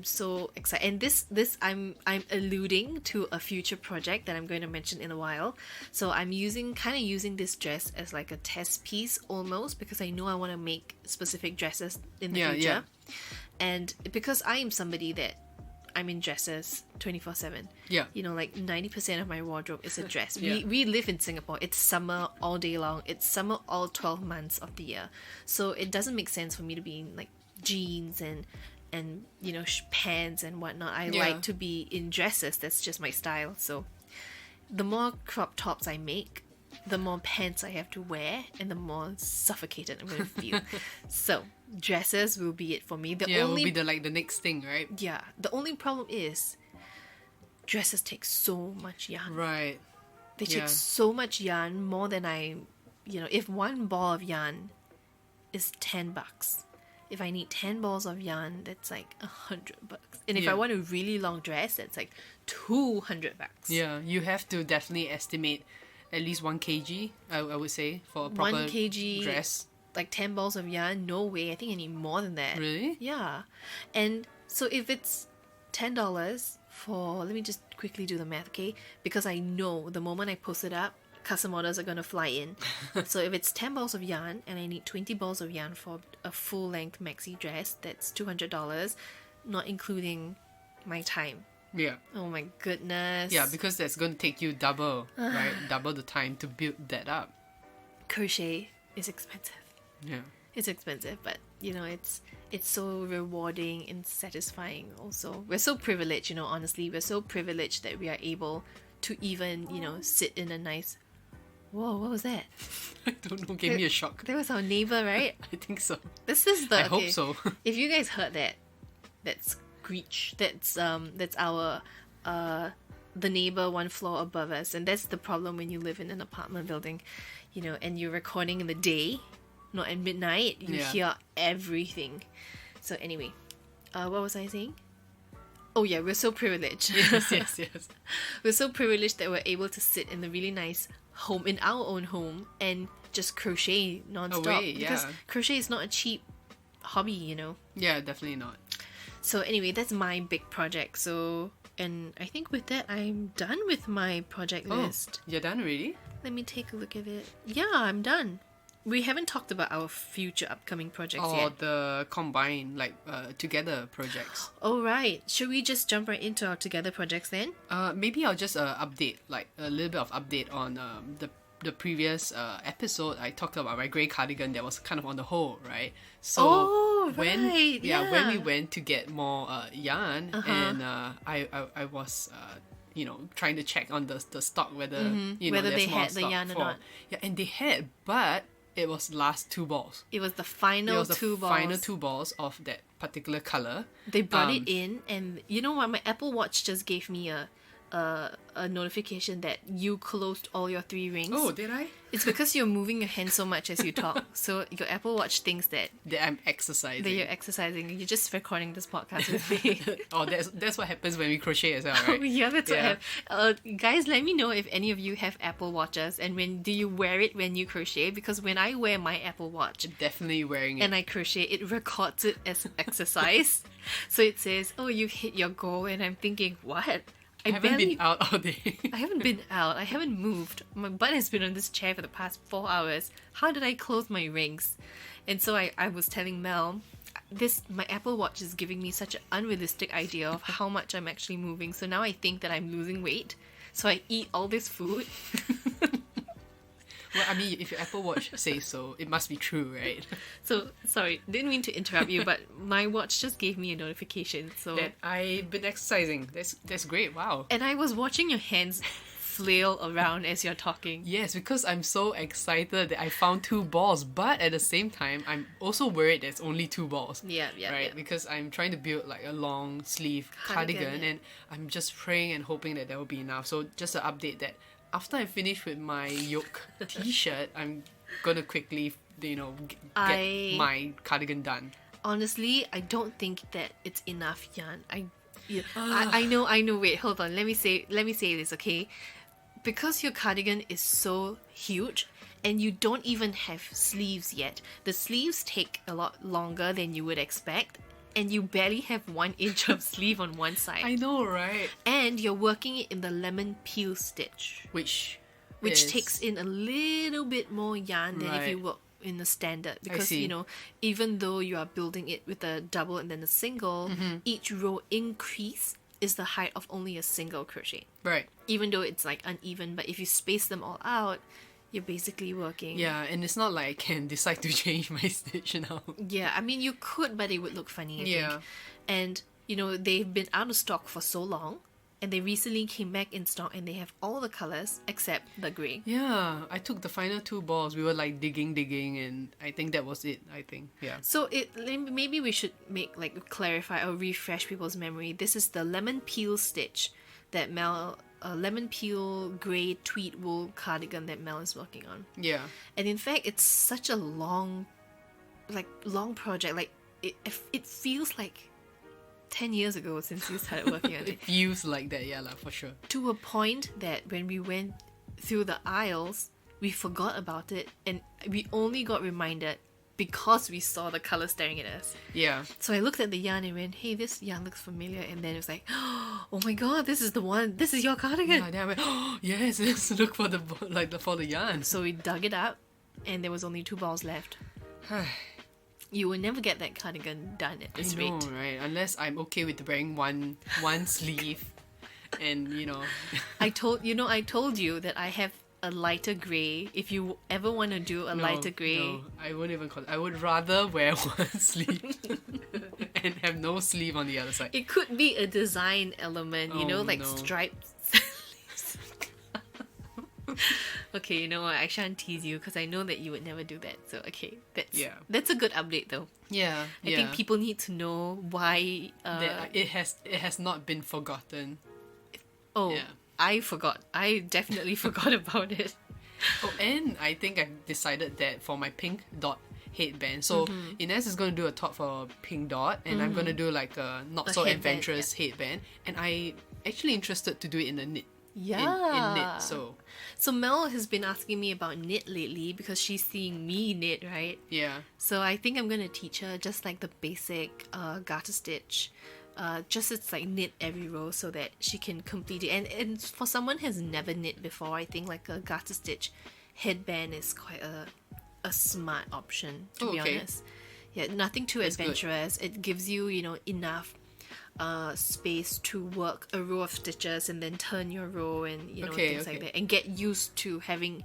so excited. And this I'm alluding to a future project that I'm going to mention in a while. So I'm using this dress as like a test piece almost, because I know I want to make specific dresses in the Yeah, future. yeah. And because I am somebody that I'm in dresses 24/7. Yeah. Like 90% of my wardrobe is a dress. Yeah. We live in Singapore. It's summer all day long. It's summer all 12 months of the year. So it doesn't make sense for me to be in like jeans and pants and whatnot. I Yeah. like to be in dresses. That's just my style. So the more crop tops I make, the more pants I have to wear and the more suffocated I'm going to feel. So dresses will be it for me. Yeah, will be the next thing, right? Yeah, the only problem is dresses take so much yarn. Right. They Yeah. take so much yarn, more than if one ball of yarn is $10, if I need 10 balls of yarn, that's like $100. And if Yeah. I want a really long dress, that's like $200. Yeah, you have to definitely estimate at least 1 kg, I would say, for a proper 1 kg dress. Like 10 balls of yarn, no way. I think I need more than that. Really? Yeah. And so if it's $10 for, let me just quickly do the math, okay? Because I know the moment I post it up, custom orders are going to fly in. So if it's 10 balls of yarn and I need 20 balls of yarn for a full length maxi dress, that's $200, not including my time. Yeah. Oh my goodness. Yeah, because that's going to take you double, right? Double the time to build that up. Crochet is expensive. Yeah. It's expensive, but it's so rewarding and satisfying also. We're so privileged, honestly. We're so privileged that we are able to even, sit in a nice... Whoa, what was that? I don't know, gave me a shock. That was our neighbor, right? I think so. This is the... I hope so. If you guys heard that, that's screech. That's our... the neighbor one floor above us. And that's the problem when you live in an apartment building, and you're recording in the day, not at midnight. You Yeah. hear everything. So anyway, what was I saying? Oh yeah, we're so privileged. yes. We're so privileged that we're able to sit in the really nice home, in our own home, and just crochet non-stop. Away, Because yeah. crochet is not a cheap hobby, Yeah, definitely not. So anyway, that's my big project. So, and I think with that, I'm done with my project list. You're done already? Let me take a look at it. Yeah, I'm done. We haven't talked about our future upcoming projects Or yet. the combined, together projects. Oh, right. Should we just jump right into our together projects then? Maybe I'll just update, like a little bit of update on the previous episode. I talked about my grey cardigan that was kind of on the hold, right? So Oh, when right, when we yeah. went to get more yarn, and I was trying to check on the stock whether Whether there's they more had the stock yarn or for- not. Yeah, and they had, but it was last 2 balls. It was the It final was the two balls. final 2 balls of that particular color. They brought it in, and you know what? My Apple Watch just gave me a notification that you closed all your 3 rings. Oh, did I? It's because you're moving your hand so much as you talk. So your Apple Watch thinks that I'm exercising. you're exercising. You're just recording this podcast with me. Oh, that's what happens when we crochet as well, Oh, right? yeah, that's Yeah. what happened. Guys, let me know if any of you have Apple Watches, and do you wear it when you crochet? Because when I wear my Apple Watch Definitely wearing it. and I crochet, it records it as exercise. So it says, "Oh, you hit your goal," and I'm thinking, what? I haven't been out all day. I haven't been out. I haven't moved. My butt has been on this chair for the past 4 hours. How did I close my rings? And so I was telling Mel, my Apple Watch is giving me such an unrealistic idea of how much I'm actually moving. So now I think that I'm losing weight. So I eat all this food. Well, I mean, if your Apple Watch says so, it must be true, right? So sorry, didn't mean to interrupt you, but my watch just gave me a notification. So That I've been exercising. That's great. Wow. and I was watching your hands flail around as you're talking. Yes, because I'm so excited that I found 2 balls, but at the same time, I'm also worried there's only 2 balls. Yeah, Right, because I'm trying to build like a long sleeve Cardigan, cardigan, yeah. and I'm just praying and hoping that there will be enough. So just to update that, after I finish with my yoke t-shirt, I'm gonna quickly, get I- my cardigan done. honestly, I don't think that it's enough yarn. I know. Wait, hold on. Let me say this, okay? Because your cardigan is so huge and you don't even have sleeves yet. The sleeves take a lot longer than you would expect, and you barely have 1 inch of sleeve on one side. I know, right? And you're working it in the lemon peel stitch, Which takes in a little bit more yarn than if you work in the standard, because even though you are building it with a double and then a single, each row increase is the height of only a single crochet. Right. Even though it's like uneven, but if you space them all out, you're basically working. Yeah, and it's not like I can decide to change my stitch now. Yeah, I mean you could, but it would look funny, I think. And they've been out of stock for so long, and they recently came back in stock, and they have all the colors except the grey. Yeah, I took the final 2 balls. We were like digging, and I think that was it. Yeah. So maybe we should clarify or refresh people's memory. This is the lemon peel stitch that Mell, lemon peel grey tweed wool cardigan that Mell is working on. Yeah. And in fact, it's such a long project. Like it feels like 10 years ago since you started working on it. It feels like that, yeah, for sure. To a point that when we went through the aisles, we forgot about it, and we only got reminded because we saw the colour staring at us. Yeah. So I looked at the yarn and went, hey, this yarn looks familiar, and then it was like, oh my god, this is the one, this is your cardigan. Yeah, then I went, oh yes, let's look for the yarn. So we dug it up, and there was only 2 balls left. You will never get that cardigan done at this rate. I know, right? Unless I'm okay with wearing one sleeve, and I told you that I have a lighter grey. If you ever want to do a lighter grey, no, I wouldn't even call it. I would rather wear one sleeve and have no sleeve on the other side. It could be a design element, like stripes. Okay, you know what? I shan't tease you because I know that you would never do that. So okay, that's a good update though. Yeah, I think people need to know why that it has not been forgotten. Oh, yeah. I forgot. I definitely forgot about it. Oh, and I think I've decided that for my pink dot headband. So Inez is going to do a top for a pink dot, and I'm going to do like a not so adventurous headband. And I actually interested to do it in a knit. Yeah. In knit, So Mell has been asking me about knit lately because she's seeing me knit, right? Yeah. So I think I'm gonna teach her just like the basic garter stitch. Just it's like knit every row so that she can complete it. And for someone who has never knit before, I think like a garter stitch headband is quite a smart option, to be honest. Yeah, nothing too adventurous. It gives you, enough space to work a row of stitches and then turn your row and things like that, and get used to having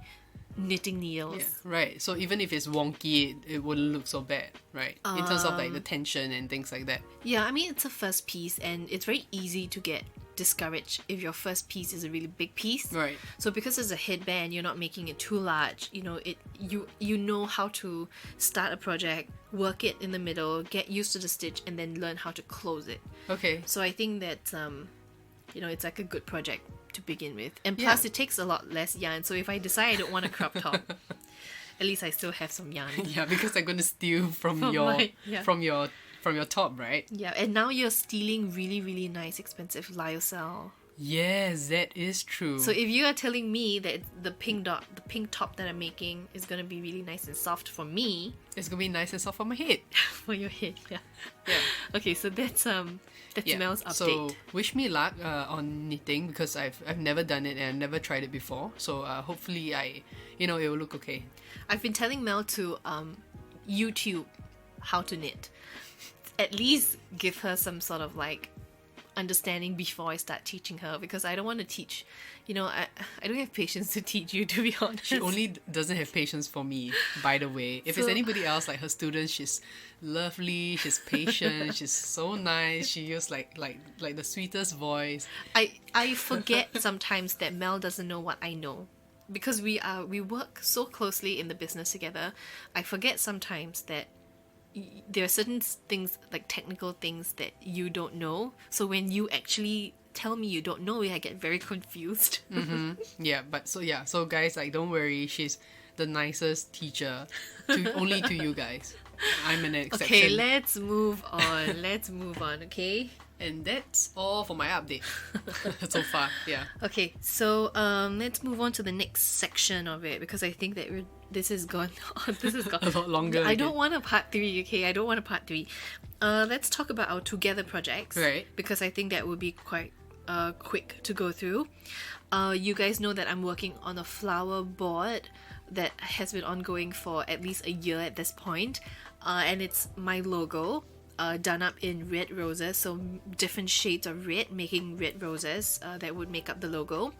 knitting needles. Yeah, right. So even if it's wonky, it wouldn't look so bad, right? In terms of like the tension and things like that. Yeah, I mean it's a first piece and it's very easy to get discouraged if your first piece is a really big piece. Right. So because it's a headband, you're not making it too large. You know how to start a project, work it in the middle, get used to the stitch, and then learn how to close it. Okay. So I think that it's like a good project to begin with, and plus it takes a lot less yarn. So if I decide I don't want a crop top, at least I still have some yarn. Yeah, because I'm gonna steal from your top, right? Yeah, and now you're stealing really, really nice, expensive lyocell. Yes, that is true. So if you are telling me that the pink top that I'm making is gonna be really nice and soft for me, it's gonna be nice and soft for my head. For your head, yeah. Okay, so that's Mell's update. So wish me luck on knitting because I've never done it and I've never tried it before. So hopefully it will look okay. I've been telling Mell to YouTube how to knit. At least give her some sort of like understanding before I start teaching her, because I don't want to teach. I don't have patience to teach you, to be honest. She only doesn't have patience for me, by the way. If it's anybody else, like her students, she's lovely, she's patient, she's so nice. She uses like the sweetest voice. I forget sometimes that Mell doesn't know what I know. Because we work so closely in the business together, I forget sometimes that there are certain things, like technical things, that you don't know. So when you actually tell me you don't know it, I get very confused. Yeah, but so guys, like, don't worry, she's the nicest teacher only to you guys. I'm an exception. Okay, let's move on. Okay. And that's all for my update so far. Yeah. Okay, so let's move on to the next section of it because I think that this has gone on. This has gone A lot longer. I don't want a part 3, okay? I don't want a part 3. Let's talk about our together projects. Right. Because I think that would be quite quick to go through. You guys know that I'm working on a flower board that has been ongoing for at least a year at this point. And it's my logo. Done up in red roses, so different shades of red, making red roses that would make up the logo,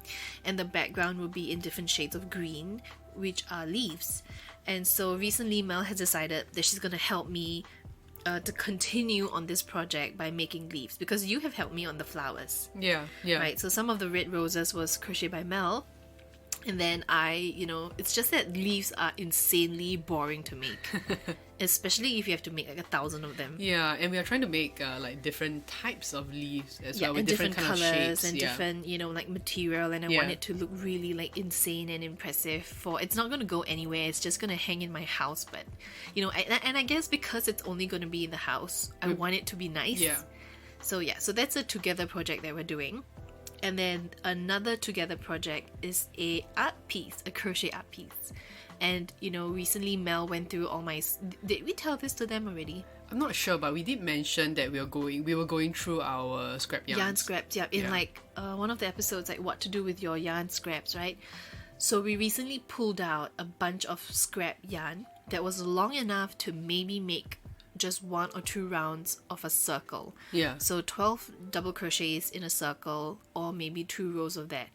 and the background will be in different shades of green, which are leaves. And so recently Mel has decided that she's going to help me to continue on this project by making leaves, because you have helped me on the flowers. Yeah. Right, so some of the red roses was crocheted by Mel, and then it's just that leaves are insanely boring to make. Especially if you have to make like 1,000 of them. Yeah, and we are trying to make like different types of leaves as well, with and different kind colors of shapes. and different, like material, and I want it to look really like insane and impressive. It's not going to go anywhere, it's just going to hang in my house, but and I guess because it's only going to be in the house, I want it to be nice. So that's a together project that we're doing. And then another together project is a crochet art piece. And recently Mel went through all my. Did we tell this to them already? I'm not sure, but we did mention that we were going through our scrap yarns. Yarn scraps, yeah. In one of the episodes, like what to do with your yarn scraps, right? So we recently pulled out a bunch of scrap yarn that was long enough to maybe make just 1 or 2 rounds of a circle. Yeah. So 12 double crochets in a circle, or maybe 2 rows of that.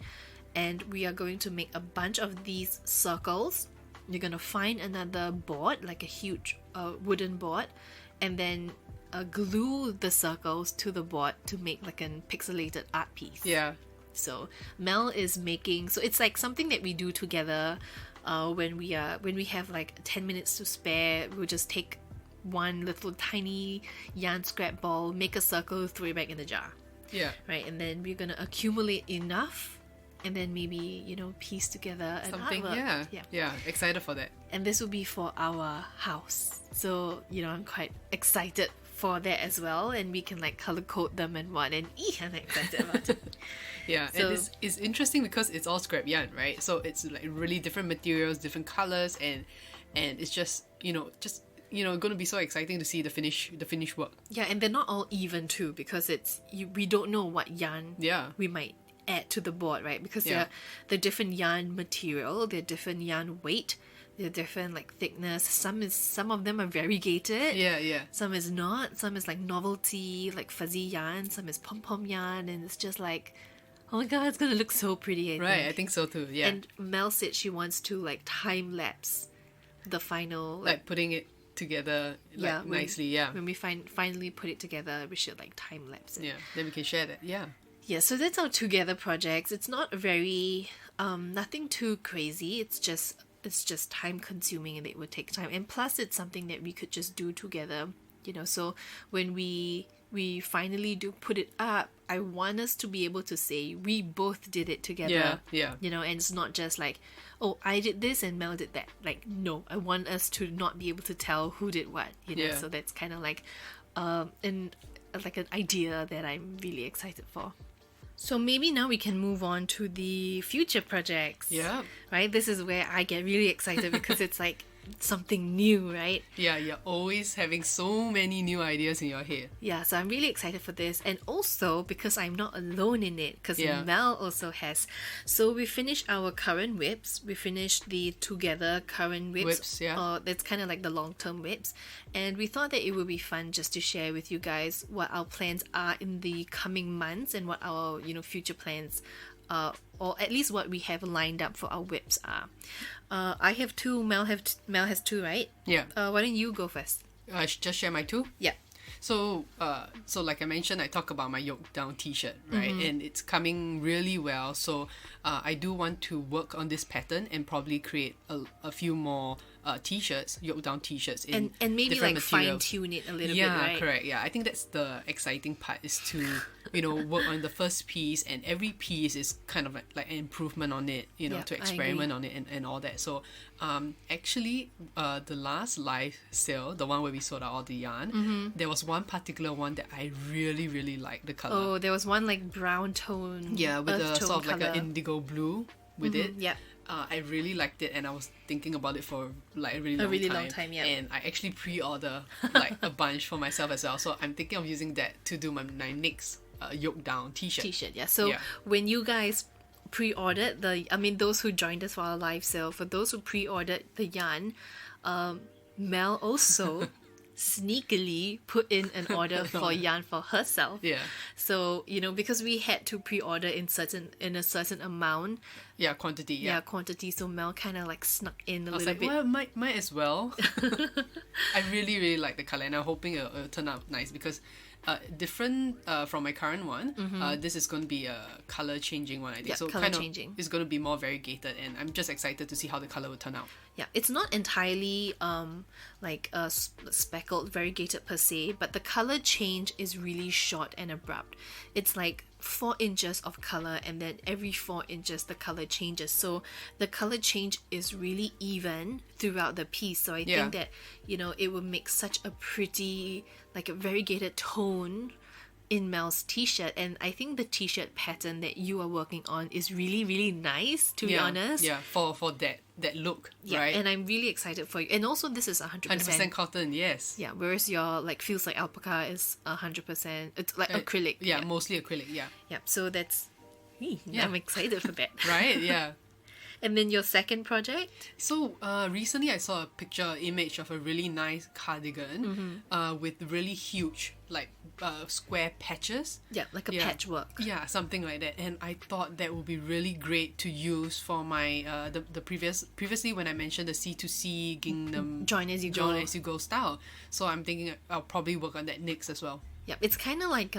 And we are going to make a bunch of these circles. You're going to find another board, like a huge wooden board, and then glue the circles to the board to make like a pixelated art piece. Yeah. So Mel is making, so it's like something that we do together when we have like 10 minutes to spare. We'll just take one little tiny yarn scrap ball, make a circle, throw it back in the jar. Yeah. Right, and then we're going to accumulate enough, and then maybe piece together an Something. artwork. Yeah. Excited for that. And this will be for our house. So, I'm quite excited for that as well. And we can like color code them and what. And I'm excited about it. Yeah, So- and it's interesting because it's all scrap yarn, right? So it's like really different materials, different colors, and it's just going to be so exciting to see the finished work. Yeah, and they're not all even too, because we don't know what yarn Yeah. we might add to the board, right? Because Yeah. they're different yarn material, they're different yarn weight, they're different like thickness. Some of them are variegated. Yeah. Some is not. Some is like novelty, like fuzzy yarn. Some is pom-pom yarn, and it's just like, oh my god, it's gonna look so pretty. Right, I think so too. Yeah. And Mel said she wants to like time lapse the final like putting it together nicely. Yeah. When we finally put it together, we should like time lapse it. Yeah. Then we can share that. Yeah. Yeah, so that's our together projects. It's not very nothing too crazy. It's just time consuming, and it would take time. And plus it's something that we could just do together, so when we finally do put it up, I want us to be able to say we both did it together. Yeah. And it's not just like, oh, I did this and Mel did that. Like, no, I want us to not be able to tell who did what, Yeah. So that's kind of like an idea that I'm really excited for. So maybe now we can move on to the future projects. Yeah. Right? This is where I get really excited because it's like something new, right? Yeah, you're always having so many new ideas in your head. Yeah, so I'm really excited for this. And also because I'm not alone in it, because Yeah. Mel also has. So we finished our current whips. We finished the together current whips. Whips, yeah. That's kind of like the long-term whips. And we thought that it would be fun just to share with you guys what our plans are in the coming months and what our, future plans or at least what we have lined up for our whips are. I have 2, Mel has 2, right? Yeah. Why don't you go first? I should just share my 2. Yeah. So like I mentioned, I talk about my yoke down t-shirt, right? And it's coming really well. So I do want to work on this pattern and probably create a few more t-shirts, yoke down t-shirts in And maybe different like materials. fine tune it a little bit, Yeah, right? correct. Yeah, I think that's the exciting part, is to work on the first piece, and every piece is kind of like an improvement on it, Yep, to I experiment on it and all that. So actually the last live sale, the one where we sold out all the yarn, there was one particular one that I really, really liked the color. Oh, there was one like brown tone. Yeah, with earth a tone sort of like colour. an indigo blue with it. Yeah. I really liked it, and I was thinking about it for like a really long time. Yeah. And I actually pre-order like a bunch for myself as well. So I'm thinking of using that to do my next yoke down t-shirt. T-shirt, yeah. So Yeah. when you guys pre-ordered those who joined us for our live sale, for those who pre-ordered the yarn, Mel also sneakily put in an order for yarn for herself. Yeah. So, because we had to pre-order in a certain amount, Yeah, quantity. Yeah. quantity, so Mel kind of like snuck in a I was little like, bit. well, might as well. I really, really like the color, and I'm hoping it'll turn out nice because different from my current one. This is going to be a color changing one, I think. Yeah, So colour kind of changing. it's going to be more variegated, and I'm just excited to see how the color will turn out. Yeah, it's not entirely speckled, variegated per se, but the color change is really short and abrupt. It's like 4 inches of color, and then every 4 inches the color changes. So the color change is really even throughout the piece. So I think that it would make such a pretty, like a variegated tone in Mel's t-shirt. And I think the t-shirt pattern that you are working on is really, really nice, to be honest. Yeah, for that look, Yeah, right? and I'm really excited for you. And also this is 100%. 100% cotton, yes. Yeah, whereas your like feels like alpaca is 100%. It's like acrylic. Yeah, mostly acrylic, yeah. Yeah, so that's I'm excited for that. Right, yeah. And then your second project? So recently I saw a image of a really nice cardigan with really huge like square patches. Yeah, like a patchwork. Yeah, something like that. And I thought that would be really great to use for my previously when I mentioned the C2C gingham Join as you go style. So I'm thinking I'll probably work on that next as well. Yeah, it's kind of like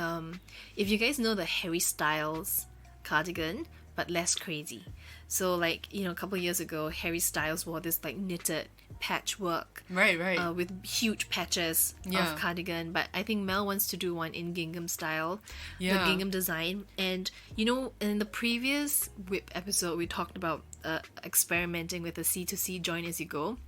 if you guys know the Harry Styles cardigan, but less crazy. So like, a couple of years ago, Harry Styles wore this like knitted patchwork. Right. With huge patches of cardigan. But I think Mel wants to do one in gingham style. Yeah. The gingham design. And, in the previous WIP episode, we talked about experimenting with the C2C join as you go.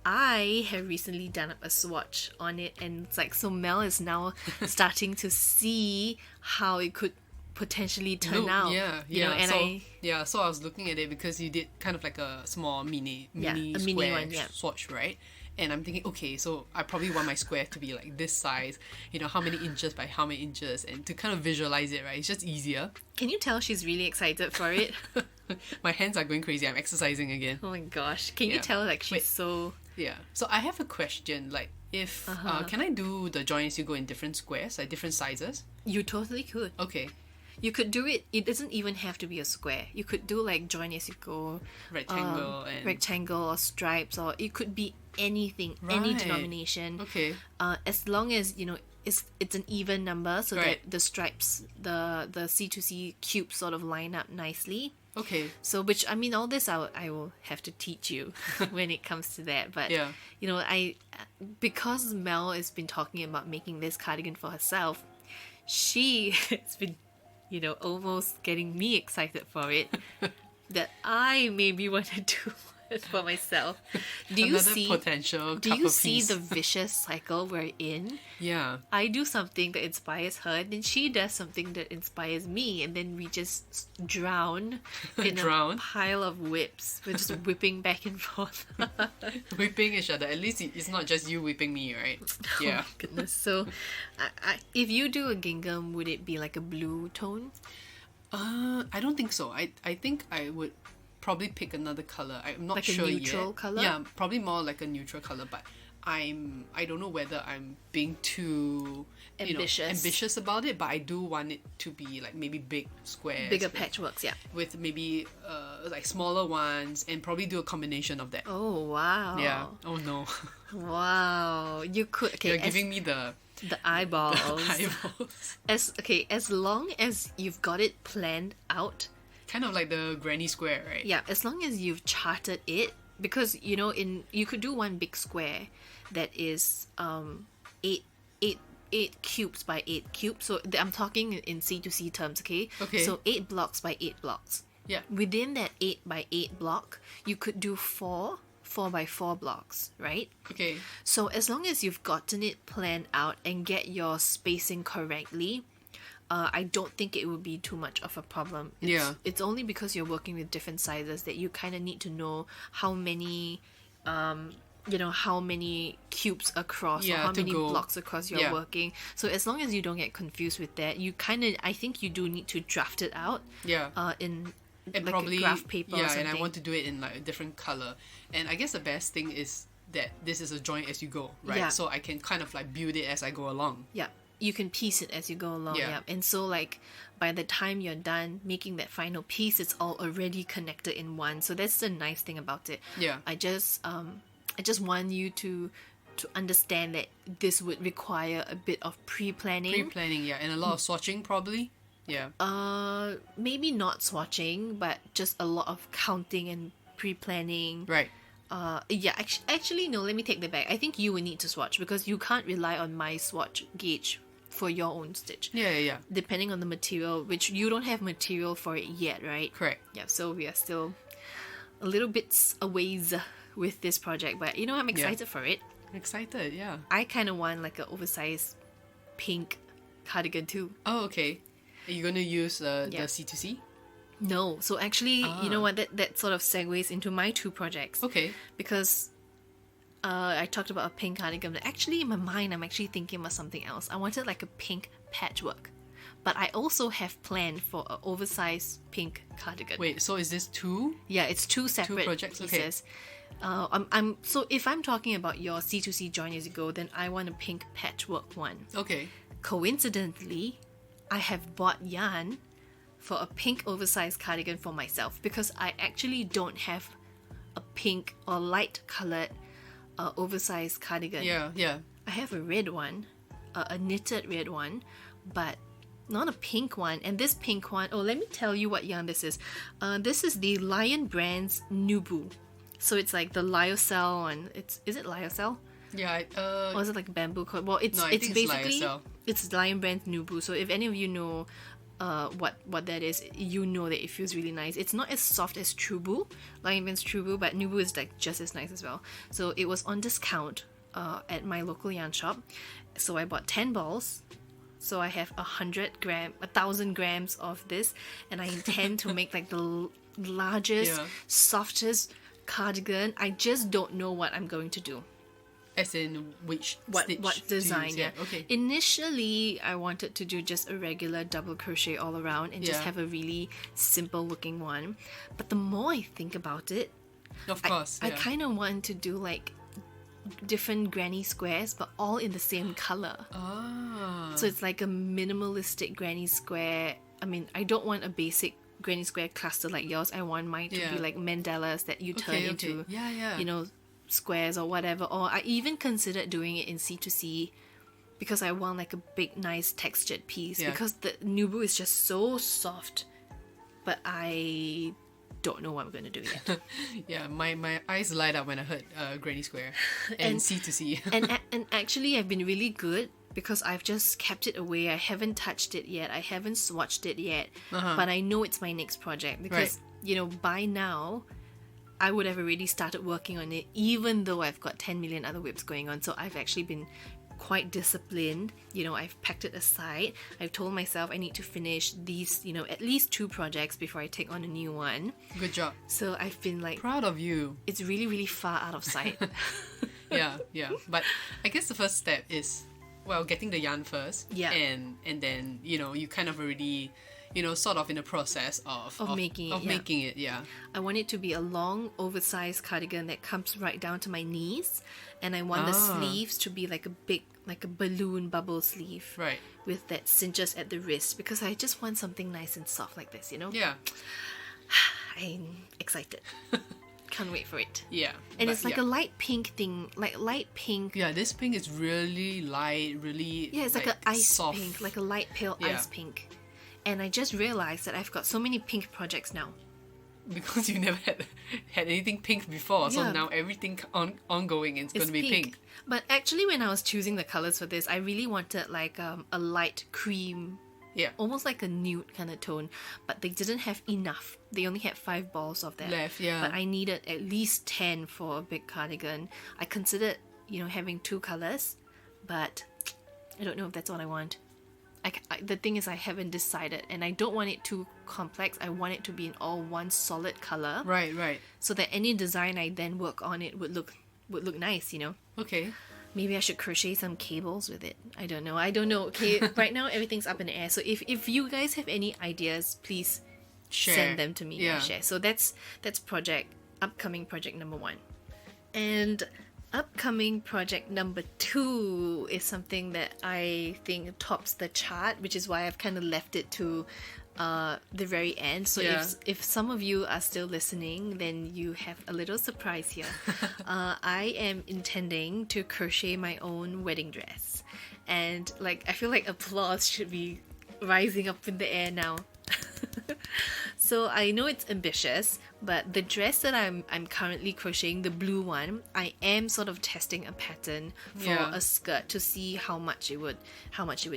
I have recently done up a swatch on it, and it's like, so Mel is now starting to see how it could potentially turn out. So I was looking at it because you did kind of like a small mini mini square one, swatch, right? And I'm thinking, okay, so I probably want my square to be like this size, how many inches by how many inches, and to kind of visualize it, right? It's just easier. Can you tell she's really excited for it? My hands are going crazy. I'm exercising again. Oh my gosh. Can you tell like she's so... Yeah. So I have a question, like if can I do the join as you go in different squares, like different sizes? You totally could. Okay. You could do it. It doesn't even have to be a square. You could do like join as you go, rectangle or stripes, or it could be anything, any denomination. Okay. As long as it's an even number, so that the stripes, the C2C cubes sort of line up nicely. Okay. So, all this I will have to teach you when it comes to that. But because Mel has been talking about making this cardigan for herself, she has been almost getting me excited for it, that I maybe want to do it for myself. Do you see the vicious cycle we're in? Yeah. I do something that inspires her, and then she does something that inspires me, and then we just drown in a pile of whips. We're just whipping back and forth. Whipping each other. At least it's not just you whipping me, right? Yeah. Oh my goodness. So, if you do a gingham, would it be like a blue tone? I don't think so. I think I would probably pick another color. I'm not sure yet. Like a neutral color? Yeah, probably more like a neutral color, but I don't know whether I'm being too ambitious about it, but I do want it to be like maybe big squares, bigger patchworks, with maybe like smaller ones, and probably do a combination of that. Oh wow. Yeah. Oh no. Wow. You could. Okay. You're giving me the eyeballs. The eyeballs. As long as you've got it planned out. Kind of like the granny square, right? Yeah, as long as you've charted it, because you could do one big square that is eight 8 cubes by 8 cubes. So I'm talking in C2C terms, okay? Okay. So 8 blocks by 8 blocks. Yeah. Within that 8 by 8 block, you could do 4 by 4 blocks, right? Okay. So as long as you've gotten it planned out and get your spacing correctly, I don't think it would be too much of a problem. It's only because you're working with different sizes that you kind of need to know how many, how many cubes across or how many blocks across you're working. So as long as you don't get confused with that, I think you do need to draft it out. In and like probably a graph paper or something. And I want to do it in like a different color. And I guess the best thing is that this is a join as you go, right? Yeah. So I can kind of like build it as I go along. Yeah. You can piece it as you go along. Yeah. Yeah. And so like by the time you're done making that final piece, it's all already connected in one. So that's the nice thing about it. Yeah. I just want you to understand that this would require a bit of pre-planning. Pre-planning, yeah, and a lot of swatching probably. Yeah. Maybe not swatching, but just a lot of counting and pre-planning. Right. Yeah, actually no, let me take that back. I think you will need to swatch because you can't rely on my swatch gauge for your own stitch. Yeah. Depending on the material, which you don't have material for it yet, right? Correct. Yeah, so we are still a little bit a ways with this project, but I'm excited for it. Excited, yeah. I kind of want like an oversized pink cardigan too. Oh, okay. Are you going to use the C2C? No, so actually, you know what, that sort of segues into my 2 projects. Okay. Because I talked about a pink cardigan, but actually in my mind, I'm actually thinking about something else. I wanted like a pink patchwork. But I also have planned for an oversized pink cardigan. Wait, so is this 2? Yeah, it's 2 separate projects? pieces. So if I'm talking about your C2C join as you go, then I want a pink patchwork one. Okay. Coincidentally, I have bought yarn for a pink oversized cardigan for myself because I actually don't have a pink or light colored oversized cardigan. Yeah. I have a red one, a knitted red one, but not a pink one. And this pink one, let me tell you what yarn this is. This is the Lion brand's Nubu. So it's like the lyocell one. Is it lyocell? Yeah. Or is it like bamboo cord? Well, it's basically it's Lion brand's Nubu. So if any of you know what that is, you know that it feels really nice. It's not as soft as Trubu, Lion brand's Trubu, but Nubu is like just as nice as well. So it was on discount at my local yarn shop. So I bought 10 balls. So I have 1,000 grams of this, and I intend to make like the largest, softest cardigan. I just don't know what I'm going to do. As in which what design? Yeah. Okay. Initially, I wanted to do just a regular double crochet all around and just have a really simple looking one. But the more I think about it, of course, I kind of want to do like different granny squares, but all in the same color. So it's like a minimalistic granny square. I mean, I don't want a basic granny square cluster like yours. I want mine to be like mandalas that you turn into, squares or whatever. Or I even considered doing it in C2C because I want like a big, nice textured piece because the Nubu is just so soft. But I don't know what I'm going to do yet. Yeah, my eyes light up when I heard Granny Square and C2C. and actually, I've been really good because I've just kept it away. I haven't touched it yet. I haven't swatched it yet. But I know it's my next project because, by now, I would have already started working on it, even though I've got 10 million other whips going on. So I've actually been quite disciplined. I've packed it aside. I've told myself I need to finish these, at least 2 projects before I take on a new one. Good job. So I've been like... Proud of you. It's really, really far out of sight. Yeah. But I guess the first step is, getting the yarn first. Yeah. And then, you kind of already... sort of in the process of making it. Yeah. I want it to be a long, oversized cardigan that comes right down to my knees, and I want the sleeves to be like a balloon bubble sleeve, right? With that cinches at the wrist, because I just want something nice and soft like this, Yeah. I'm excited. Can't wait for it. Yeah. And it's like a light pink thing, like light pink. Yeah, this pink is really light, really. Yeah, it's like an ice soft pink, like a light pale ice pink. And I just realized that I've got so many pink projects now. because you never had anything pink before, so Yeah. now everything ongoing is going to be pink. But actually, when I was choosing the colors for this, I really wanted like a light cream, Yeah. almost like a nude kind of tone. But they didn't have enough. They only had 5 balls of that. Left, yeah. But I needed at least 10 for a big cardigan. I considered, having 2 colors, but I don't know if that's what I want. The thing is, I haven't decided, and I don't want it too complex. I want it to be in all one solid color, Right. so that any design I then work on it would look nice. Okay. Maybe I should crochet some cables with it. I don't know. Okay, right now everything's up in the air. So if you guys have any ideas, please Share. send them to me. Yeah. And share. So that's upcoming project number 1, and upcoming project number 2 is something that I think tops the chart, which is why I've kind of left it to the very end. So Yeah. if some of you are still listening, then you have a little surprise here. I am intending to crochet my own wedding dress, and I feel like applause should be rising up in the air now. So I know it's ambitious, but the dress that I'm currently crocheting, the blue one, I am sort of testing a pattern for Yeah. a skirt to see how much it would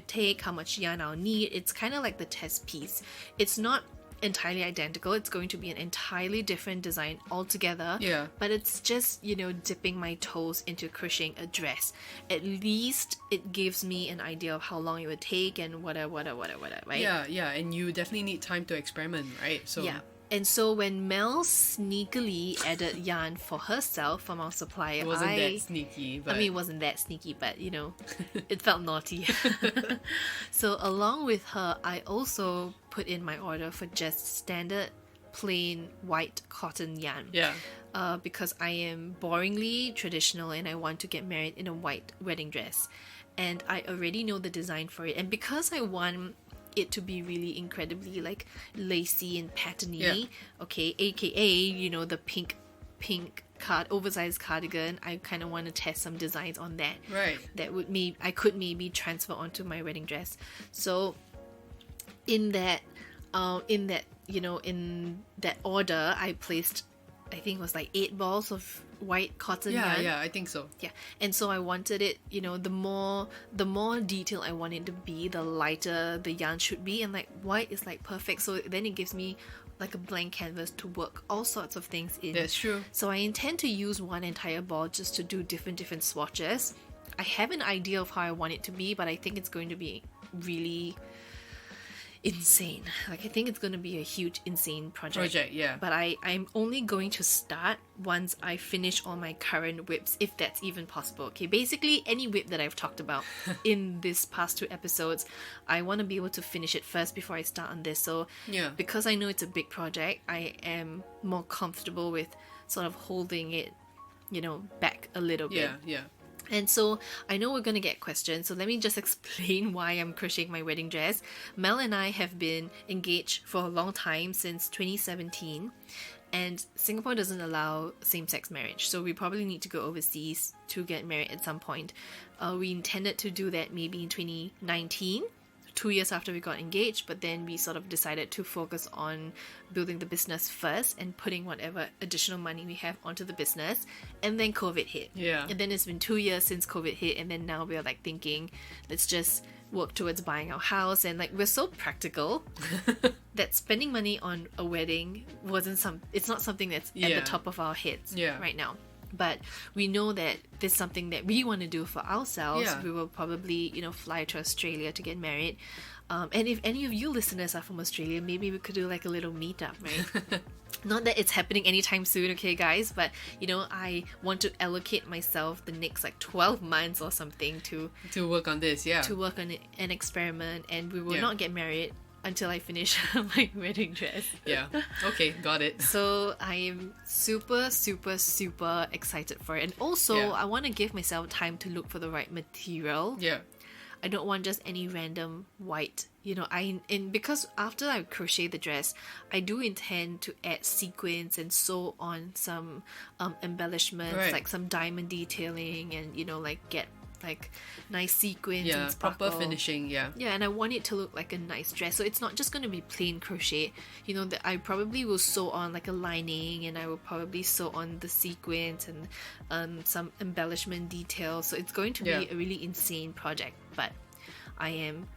take, how much yarn I'll need. It's kind of like the test piece. It's not entirely identical. It's going to be an entirely different design altogether. Yeah. But it's just, dipping my toes into crocheting a dress. At least it gives me an idea of how long it would take and whatever, right? Yeah, and you definitely need time to experiment, right? So Yeah. And so when Mel sneakily added yarn for herself from our supplier, it wasn't that sneaky, but I mean, it wasn't that sneaky, but it felt naughty. So along with her, I also put in my order for just standard plain white cotton yarn. yeah. Because I am boringly traditional and I want to get married in a white wedding dress. And I already know the design for it. And because I want it to be really incredibly lacy and patterny, Yeah. okay, aka, the pink oversized cardigan, I kind of want to test some designs on that. Right. That I could maybe transfer onto my wedding dress. So in that order, I placed, I think it was 8 balls of white cotton yarn. Yeah, I think so. Yeah, and so I wanted it, the more detail I want it to be, the lighter the yarn should be, and white is perfect. So then it gives me a blank canvas to work all sorts of things in. That's true. So I intend to use one entire ball just to do different swatches. I have an idea of how I want it to be, but I think it's going to be really insane. I think it's going to be a huge, insane project. Yeah. But I'm only going to start once I finish all my current whips, if that's even possible. Okay, basically any whip that I've talked about in this past 2 episodes, I want to be able to finish it first before I start on this. So Yeah. because I know it's a big project, I am more comfortable with sort of holding it, back a little bit. Yeah. And so I know we're going to get questions, so let me just explain why I'm crocheting my wedding dress. Mel and I have been engaged for a long time, since 2017, and Singapore doesn't allow same-sex marriage, so we probably need to go overseas to get married at some point. We intended to do that maybe in 2019, 2 years after we got engaged, but then we sort of decided to focus on building the business first and putting whatever additional money we have onto the business, and then COVID hit. Yeah. And then it's been 2 years since COVID hit, and then now we're thinking, let's just work towards buying our house, and we're so practical that spending money on a wedding it's not something that's at Yeah. the top of our heads Yeah. right now. But we know that there's something that we want to do for ourselves. Yeah. We will probably, fly to Australia to get married. And if any of you listeners are from Australia, maybe we could do a little meetup, right? Not that it's happening anytime soon, okay, guys? But, I want to allocate myself the next 12 months or something to work on this, yeah. to work on an experiment. And we will Yeah. not get married until I finish my wedding dress. Yeah. Okay, got it. So I am super, super, super excited for it. And also, Yeah. I want to give myself time to look for the right material. Yeah. I don't want just any random white. Because after I crochet the dress, I do intend to add sequins and sew on some embellishments, Right. like some diamond detailing, and get like nice sequins Yeah, and sparkle. proper finishing, yeah. Yeah, and I want it to look like a nice dress. So it's not just going to be plain crochet. You know, that I probably will sew on like a lining, and I will probably sew on the sequins and some embellishment details. So it's going to be a really insane project. But I am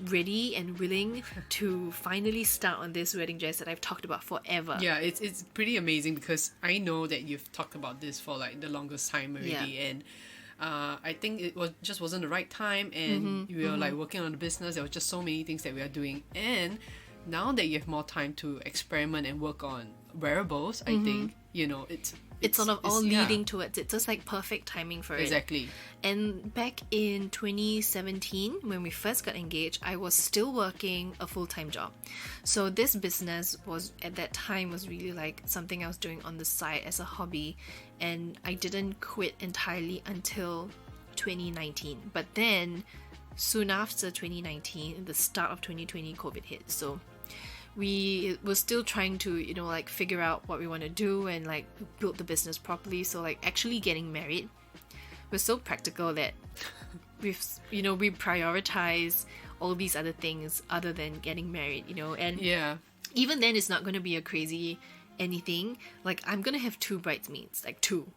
ready and willing to finally start on this wedding dress that I've talked about forever. Yeah, it's pretty amazing because I know that you've talked about this for like the longest time already, and I think it wasn't the right time, and we were like working on the business. There was just so many things that we are doing, and now that you have more time to experiment and work on wearables, I think it's sort of all leading towards it. So it's like perfect timing for it. Exactly. And back in 2017, when we first got engaged, I was still working a full-time job. So this business was, at that time, was really like something I was doing on the side as a hobby. And I didn't quit entirely until 2019. But then, soon after 2019, in the start of 2020, COVID hit. So we were still trying to, like figure out what we want to do and like build the business properly. So like actually getting married was so practical that we prioritize all these other things other than getting married, and even then it's not going to be a crazy anything. Like I'm gonna have 2 bridesmaids, like 2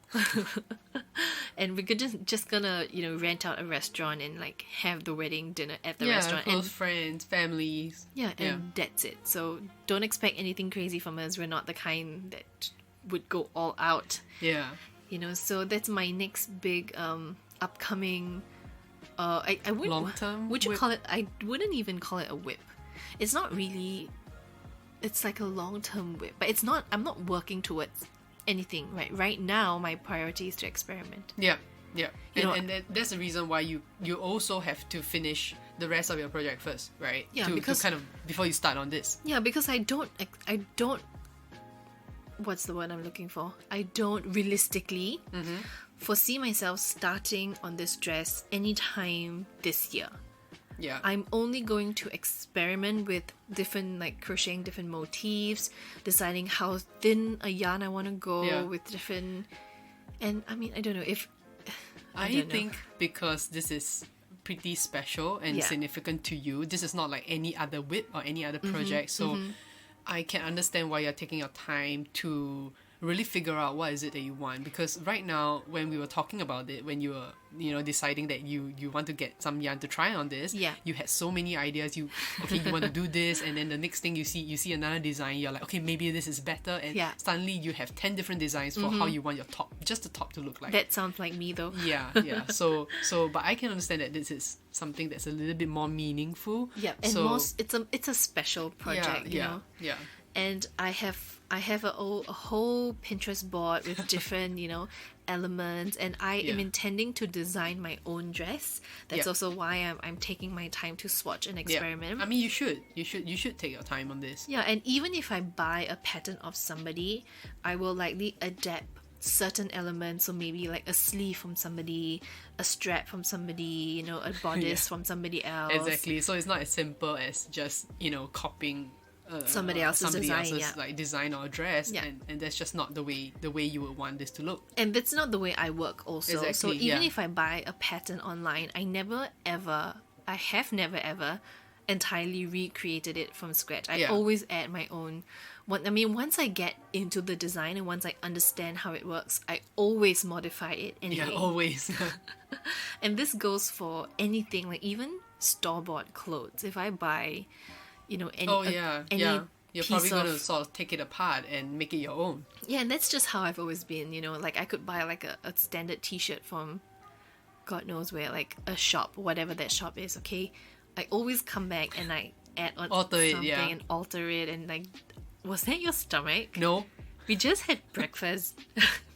and we're just gonna rent out a restaurant and like have the wedding dinner at the restaurant, close and friends, families, and that's it. So don't expect anything crazy from us. We're not the kind that would go all out, so that's my next big upcoming I wouldn't, long-term would you whip? call it, I wouldn't even call it a whip. It's not really, it's like a long-term whip, but I'm not working towards anything right now. My priority is to experiment. And that's the reason why you also have to finish the rest of your project first, right? Because to kind of before you start on this. Because I don't what's the word I'm looking for? I don't realistically foresee myself starting on this dress anytime this year. I'm only going to experiment with different, like crocheting different motifs, deciding how thin a yarn I want to go with different, and I mean, I don't know if I think because this is pretty special and significant to you, this is not like any other whip or any other project, so I can understand why you're taking your time to really figure out what is it that you want. Because right now, when we were talking about it, when you were deciding that you want to get some yarn to try on this, you had so many ideas. You want to do this, and then the next thing you see another design, you're like, okay, maybe this is better, and suddenly you have 10 different designs for how you want your top, just the top, to look like. That sounds like me though. So but I can understand that this is something that's a little bit more meaningful. And so, it's a special project, you know. And I have a whole Pinterest board with different, elements, and I am intending to design my own dress. That's also why I'm taking my time to swatch and experiment. I mean, you should take your time on this. And even if I buy a pattern of somebody, I will likely adapt certain elements. So maybe like a sleeve from somebody, a strap from somebody, a bodice from somebody else. Exactly. So it's not as simple as just copying somebody else's design, like design or dress, and that's just not the way you would want this to look. And that's not the way I work also. Exactly, so even if I buy a pattern online, I have never ever entirely recreated it from scratch. I always add my own. Once I get into the design and once I understand how it works, I always modify it anyway. Always. And this goes for anything, like even store-bought clothes. If I buy any you're probably going to sort of take it apart and make it your own. And that's just how I've always been. Like I could buy like a standard t-shirt from God knows where, like a shop, whatever that shop is. Okay, I always come back and I add on something and alter it, and like, was that your stomach? No, we just had breakfast.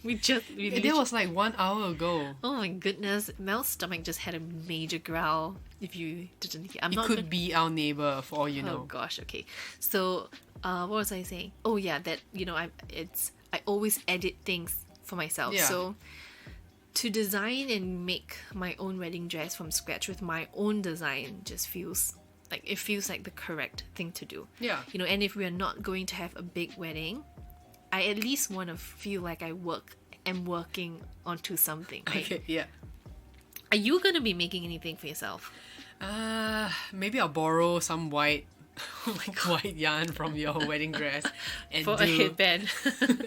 That was like 1 hour ago. Oh my goodness, Mel's stomach just had a major growl. If you didn't hear, it could be our neighbor for all you know. Oh gosh, okay. So, what was I saying? Oh yeah, that I always edit things for myself. So, to design and make my own wedding dress from scratch with my own design just feels like the correct thing to do. And if we're not going to have a big wedding, I at least want to feel like am working onto something, right? Okay, Are you going to be making anything for yourself? Maybe I'll borrow some white white yarn from your wedding dress and For a headband.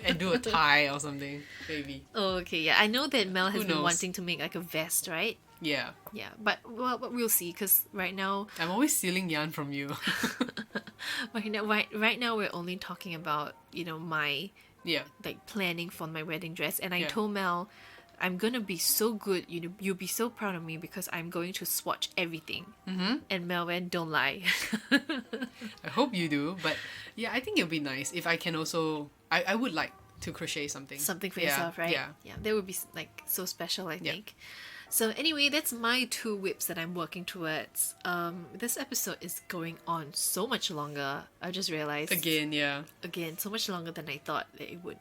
and do a tie or something, maybe. Oh, okay, yeah. I know that Mel has Who been knows? wanting to make like a vest, right? Yeah. Yeah, but we'll see, because right now, I'm always stealing yarn from you. right now we're only talking about, my Yeah. like planning for my wedding dress, and I Yeah. told Mel, I'm gonna be so good, you'll be so proud of me because I'm going to swatch everything. Mm-hmm. And Mel went, don't lie. I hope you do, but yeah, I think it'll be nice if I can also. I would like to crochet something. Something for Yeah, yourself, right? Yeah. Yeah, that would be like so special, I think. So anyway, that's my 2 whips that I'm working towards. This episode is going on so much longer. I just realized again, so much longer than I thought that it would.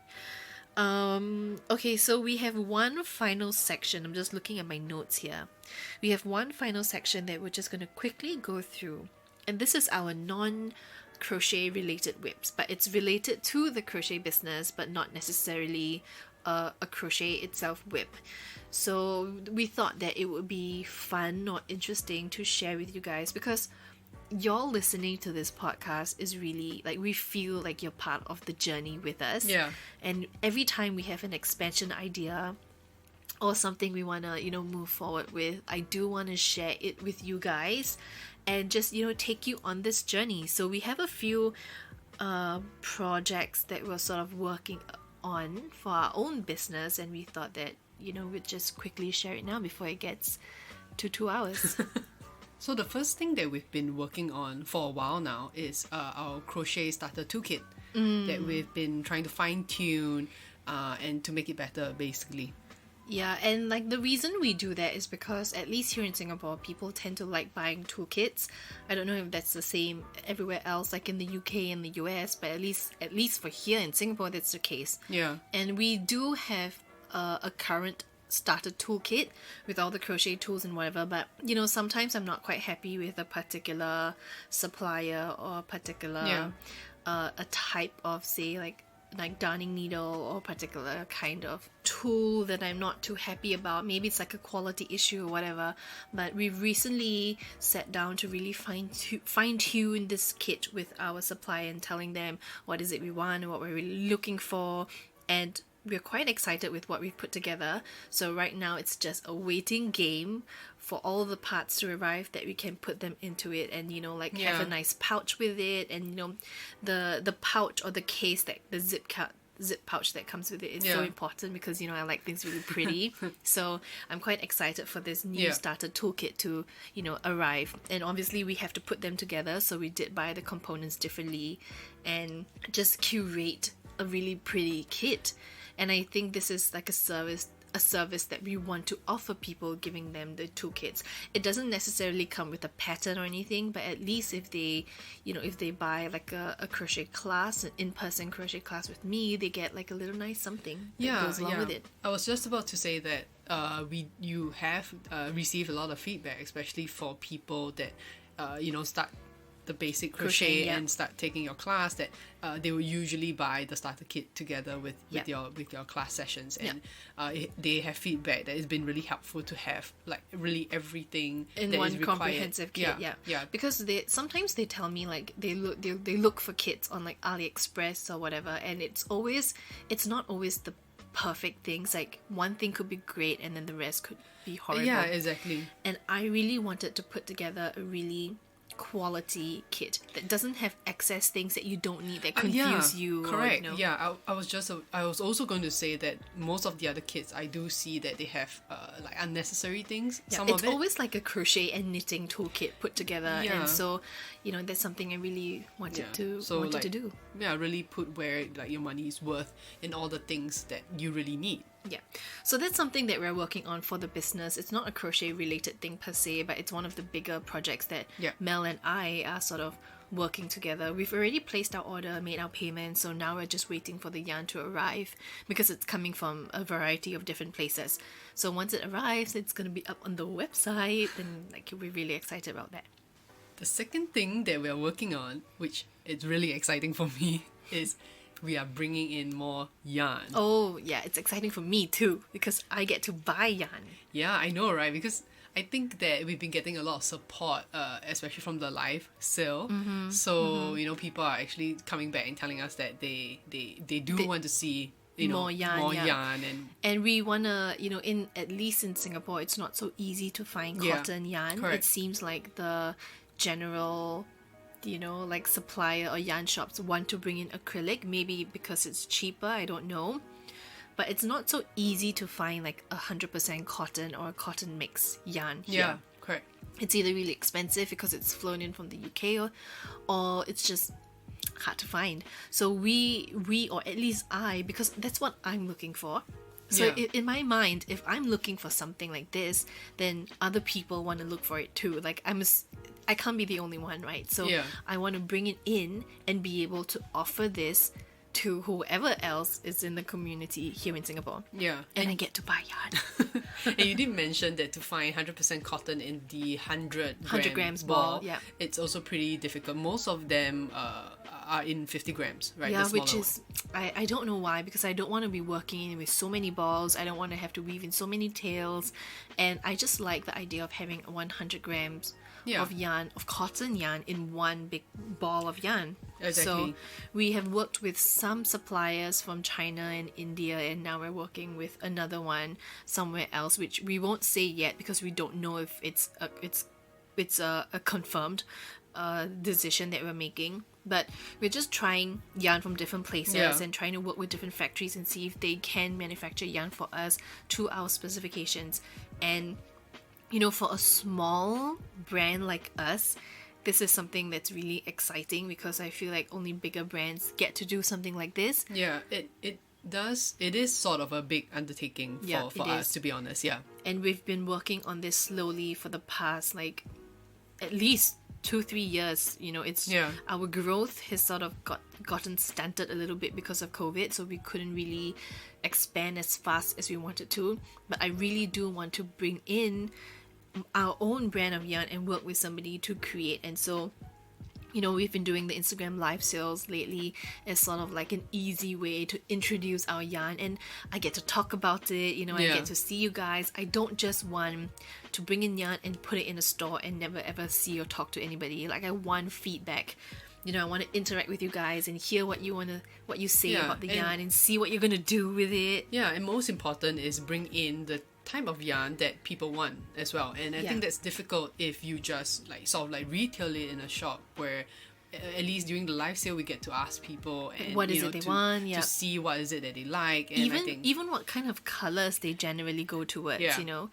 Okay, so we have one final section. I'm just looking at my notes here. We have one final section that we're just going to quickly go through, and this is our non-crochet related whips, but it's related to the crochet business, but not necessarily a crochet itself whip. So we thought that it would be fun or interesting to share with you guys, because y'all listening to this podcast is really like, we feel like you're part of the journey with us. Yeah. And every time we have an expansion idea or something we want to, move forward with, I do want to share it with you guys and just, take you on this journey. So we have a few projects that we're sort of working on for our own business, and we thought that, we'd just quickly share it now before it gets to 2 hours. So the first thing that we've been working on for a while now is our crochet starter toolkit that we've been trying to fine tune and to make it better, basically. Yeah, and like the reason we do that is because at least here in Singapore, people tend to like buying toolkits. I don't know if that's the same everywhere else, like in the UK and the US, but at least for here in Singapore, that's the case. Yeah. And we do have a current starter toolkit with all the crochet tools and whatever, but sometimes I'm not quite happy with a particular supplier or a particular a type of, say, like darning needle or particular kind of tool that I'm not too happy about. Maybe it's like a quality issue or whatever, but we've recently sat down to really fine tune this kit with our supplier and telling them what is it we want and what we're really looking for, and we're quite excited with what we've put together. So right now it's just a waiting game for all the parts to arrive that we can put them into it, and have a nice pouch with it, and the pouch or the case, that the zip pouch that comes with it is so important, because I like things really pretty. So I'm quite excited for this new starter toolkit to arrive, and obviously we have to put them together, so we did buy the components differently and just curate a really pretty kit. And I think this is like a service that we want to offer people, giving them the toolkits. It doesn't necessarily come with a pattern or anything, but at least if they buy like a crochet class, an in-person crochet class with me, they get like a little nice something that goes along with it. I was just about to say that you have received a lot of feedback, especially for people that start the basic crochet and start taking your class, that they will usually buy the starter kit together with your class sessions, and they have feedback that it's been really helpful to have like really everything in that one is required. comprehensive kit. Because sometimes they tell me like they look for kits on like AliExpress or whatever, and it's not always the perfect things. Like one thing could be great and then the rest could be horrible. Yeah, exactly. And I really wanted to put together a really quality kit that doesn't have excess things that you don't need, that confuse you. Correct. Or, I was also going to say that most of the other kits, I do see that they have like unnecessary things. It's always like a crochet and knitting toolkit put together, and so that's something I really wanted to do. Yeah, really put where like your money is worth in all the things that you really need. Yeah, so that's something that we're working on for the business. It's not a crochet related thing per se, but it's one of the bigger projects that Mel and I are sort of working together. We've already placed our order, made our payment, so now we're just waiting for the yarn to arrive, because it's coming from a variety of different places. So once it arrives, it's going to be up on the website, and we're really excited about that. The second thing that we're working on, which is really exciting for me, is we are bringing in more yarn. Oh, yeah, it's exciting for me too, because I get to buy yarn. Yeah, I know, right? Because I think that we've been getting a lot of support, especially from the live sale. So you know, people are actually coming back and telling us that they do want to see, you know, more yarn, yarn. And we wanna, you know, in at least in Singapore, it's not so easy to find cotton yarn. Correct. It seems like the general, you know, like supplier or yarn shops want to bring in acrylic, maybe because it's cheaper, I don't know. But it's not so easy to find like 100% cotton or a cotton mix yarn here. Yeah, correct. It's either really expensive because it's flown in from the UK, or it's just hard to find. So we or at least I, because that's what I'm looking for. So Yeah. in my mind, if I'm looking for something like this, then other people want to look for it too. Like I can't be the only one, right? So Yeah. I want to bring it in and be able to offer this to whoever else is in the community here in Singapore. Yeah. And I get to buy yarn. And you did mention that to find 100% cotton in the 100 grams ball, yeah. it's also pretty difficult. Most of them are in 50 grams, right? Yeah, The smaller which is, I don't know why, because I don't want to be working with so many balls. I don't want to have to weave in so many tails. And I just like the idea of having 100 grams Yeah. of yarn, of cotton yarn in one big ball of yarn. Exactly. So we have worked with some suppliers from China and India, and now we're working with another one somewhere else, which we won't say yet because we don't know if it's a confirmed decision that we're making. But we're just trying yarn from different places Yeah. and trying to work with different factories and see if they can manufacture yarn for us to our specifications. And you know, for a small brand like us, this is something that's really exciting because I feel like only bigger brands get to do something like this. Yeah, it does. It is sort of a big undertaking for it us, is. to be honest. Yeah. And we've been working on this slowly for the past, like, at least 2-3 years. You know, it's Yeah. our growth has sort of gotten stunted a little bit because of COVID, so we couldn't really expand as fast as we wanted to. But I really do want to bring in our own brand of yarn and work with somebody to create. And so, you know, we've been doing the Instagram live sales lately as sort of like an easy way to introduce our yarn, and I get to talk about it, you know. Yeah. I get to see you guys. I don't just want to bring in yarn and put it in a store and never ever see or talk to anybody. Like, I want feedback. You know, I want to interact with you guys and hear what you say Yeah, about the and- yarn and see what you're gonna do with it. Yeah, and most important is bring in the type of yarn that people want as well. And I Yeah. think that's difficult if you just like sort of like retail it in a shop where at least during the live sale we get to ask people and What is you know, it they want, yeah. to see what is it that they like. And I think Even what kind of colors they generally go towards, Yeah. you know.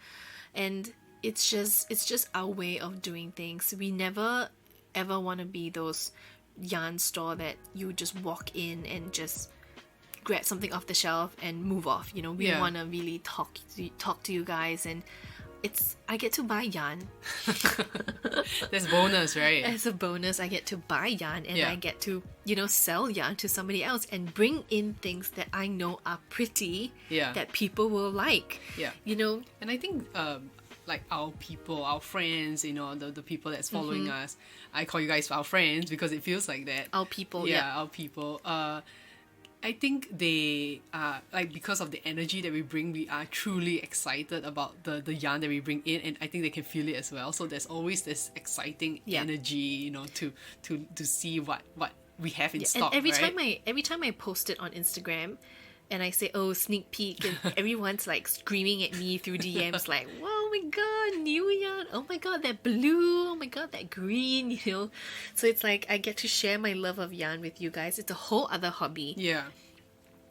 And it's just our way of doing things. We never ever want to be those yarn store that you just walk in and just grab something off the shelf and move off. You know, we Yeah. want to really talk to you guys, and I get to buy yarn. there's bonus, right? As a bonus, I get to buy yarn, and Yeah. I get to, you know, sell yarn to somebody else and bring in things that I know are pretty, Yeah. that people will like. Yeah. You know, And I think like our people, our friends, you know, the people that's following Mm-hmm. us, I call you guys our friends because it feels like that. our people, Our people. I think they are like, because of the energy that we bring, we are truly excited about the yarn that we bring in, and I think they can feel it as well. So there's always this exciting Yeah. energy, you know, to see what we have in And stock. every right? time I post it on Instagram and I say, oh, sneak peek, and everyone's like screaming at me through DMs like, oh my god, new yarn, oh my god, that blue, oh my god, that green, you know. So it's like I get to share my love of yarn with you guys. It's a whole other hobby. Yeah.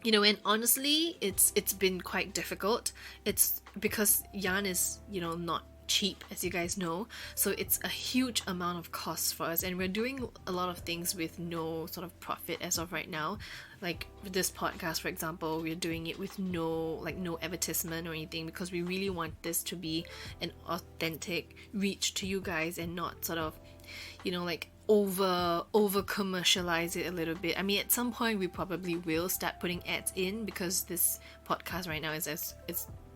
You know, and honestly, it's been quite difficult. It's because yarn is, you know, not cheap, as you guys know, so it's a huge amount of cost for us, and we're doing a lot of things with no sort of profit as of right now. Like with this podcast, for example, we're doing it with no advertisement or anything, because we really want this to be an authentic reach to you guys and not sort of, you know, like over commercialize it a little bit. I mean, at some point we probably will start putting ads in, because this podcast right now it's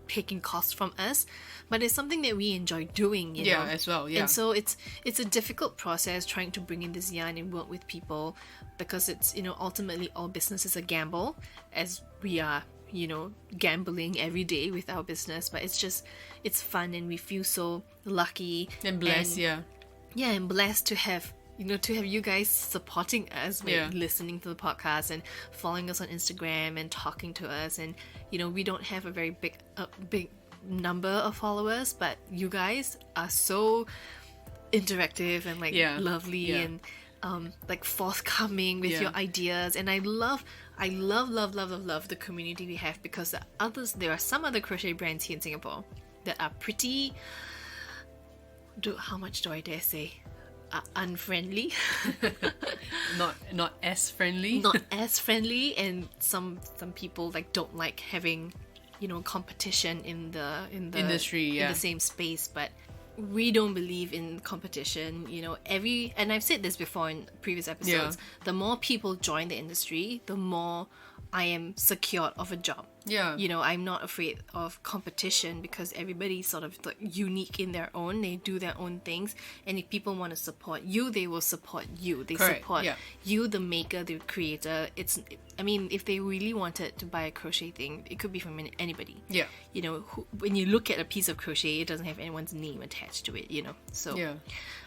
taking costs from us, but it's something that we enjoy doing, you know. As well. Yeah. And so it's a difficult process trying to bring in this yarn and work with people, because it's, you know, ultimately all business is a gamble, as we are, gambling every day with our business, but it's fun, and we feel so lucky and blessed. And blessed to have you guys supporting us by listening to the podcast and following us on Instagram and talking to us. And we don't have a very big number of followers, but you guys are so interactive and lovely and like forthcoming with your ideas. And I love the community we have, because there are some other crochet brands here in Singapore that are pretty, how much do I dare say, unfriendly. not as friendly. Not as friendly, and some people don't like having competition in the industry, in the same space. But we don't believe in competition. And I've said this before in previous episodes, the more people join the industry, the more I am secured of a job. I'm not afraid of competition, because everybody's sort of unique in their own. They do their own things, and if people want to support you, they will support you. They support you, the maker, the creator. If they really wanted to buy a crochet thing, it could be from anybody. When you look at a piece of crochet, it doesn't have anyone's name attached to it. So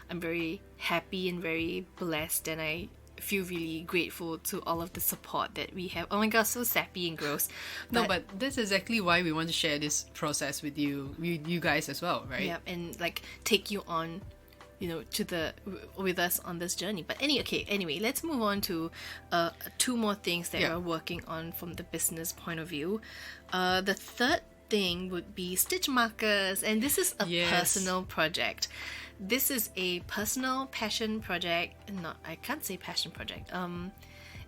I'm very happy and very blessed, and I feel really grateful to all of the support that we have. Oh my god, so sappy and gross. But that's exactly why we want to share this process with you guys as well, right? Yeah, and take you on, with us on this journey. But anyway, let's move on to 2 more things that we're working on from the business point of view. The third thing would be stitch markers, and this is a personal project. This is a personal passion project. I can't say passion project.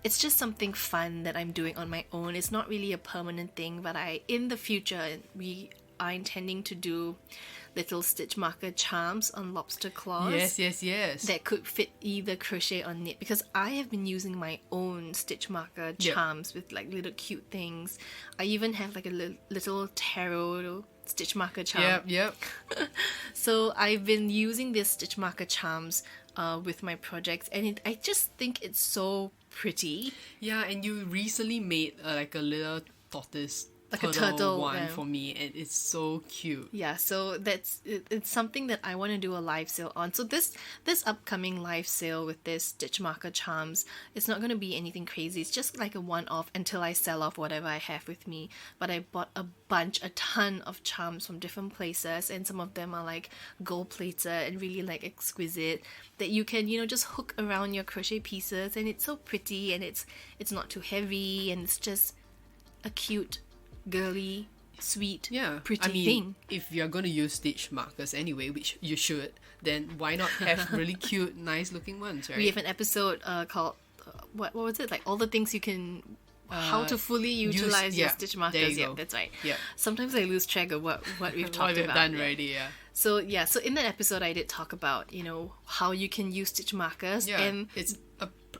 It's just something fun that I'm doing on my own. It's not really a permanent thing, but in the future, we are intending to do little stitch marker charms on lobster claws. Yes. That could fit either crochet or knit, because I have been using my own stitch marker charms with little cute things. I even have a little tarot stitch marker charm. Yep. So I've been using this stitch marker charms with my projects, and I just think it's so pretty. Yeah, and you recently made a little tortoise, a turtle one for me, and it's so cute. Yeah, so it's something that I want to do a live sale on. So this upcoming live sale with this stitch marker charms, it's not going to be anything crazy. It's just a one-off until I sell off whatever I have with me. But I bought a ton of charms from different places, and some of them are gold-plated and really exquisite, that you can just hook around your crochet pieces, and it's so pretty, and it's not too heavy, and it's just a cute, girly, sweet, pretty thing. If you're going to use stitch markers anyway, which you should, then why not have really cute, nice looking ones, right? We have an episode called what was it, all the things you can, how to fully utilize your stitch markers. Yeah, that's right. Yeah. Sometimes I lose track of what we've talked about. Done already. So in that episode I did talk about how you can use stitch markers, and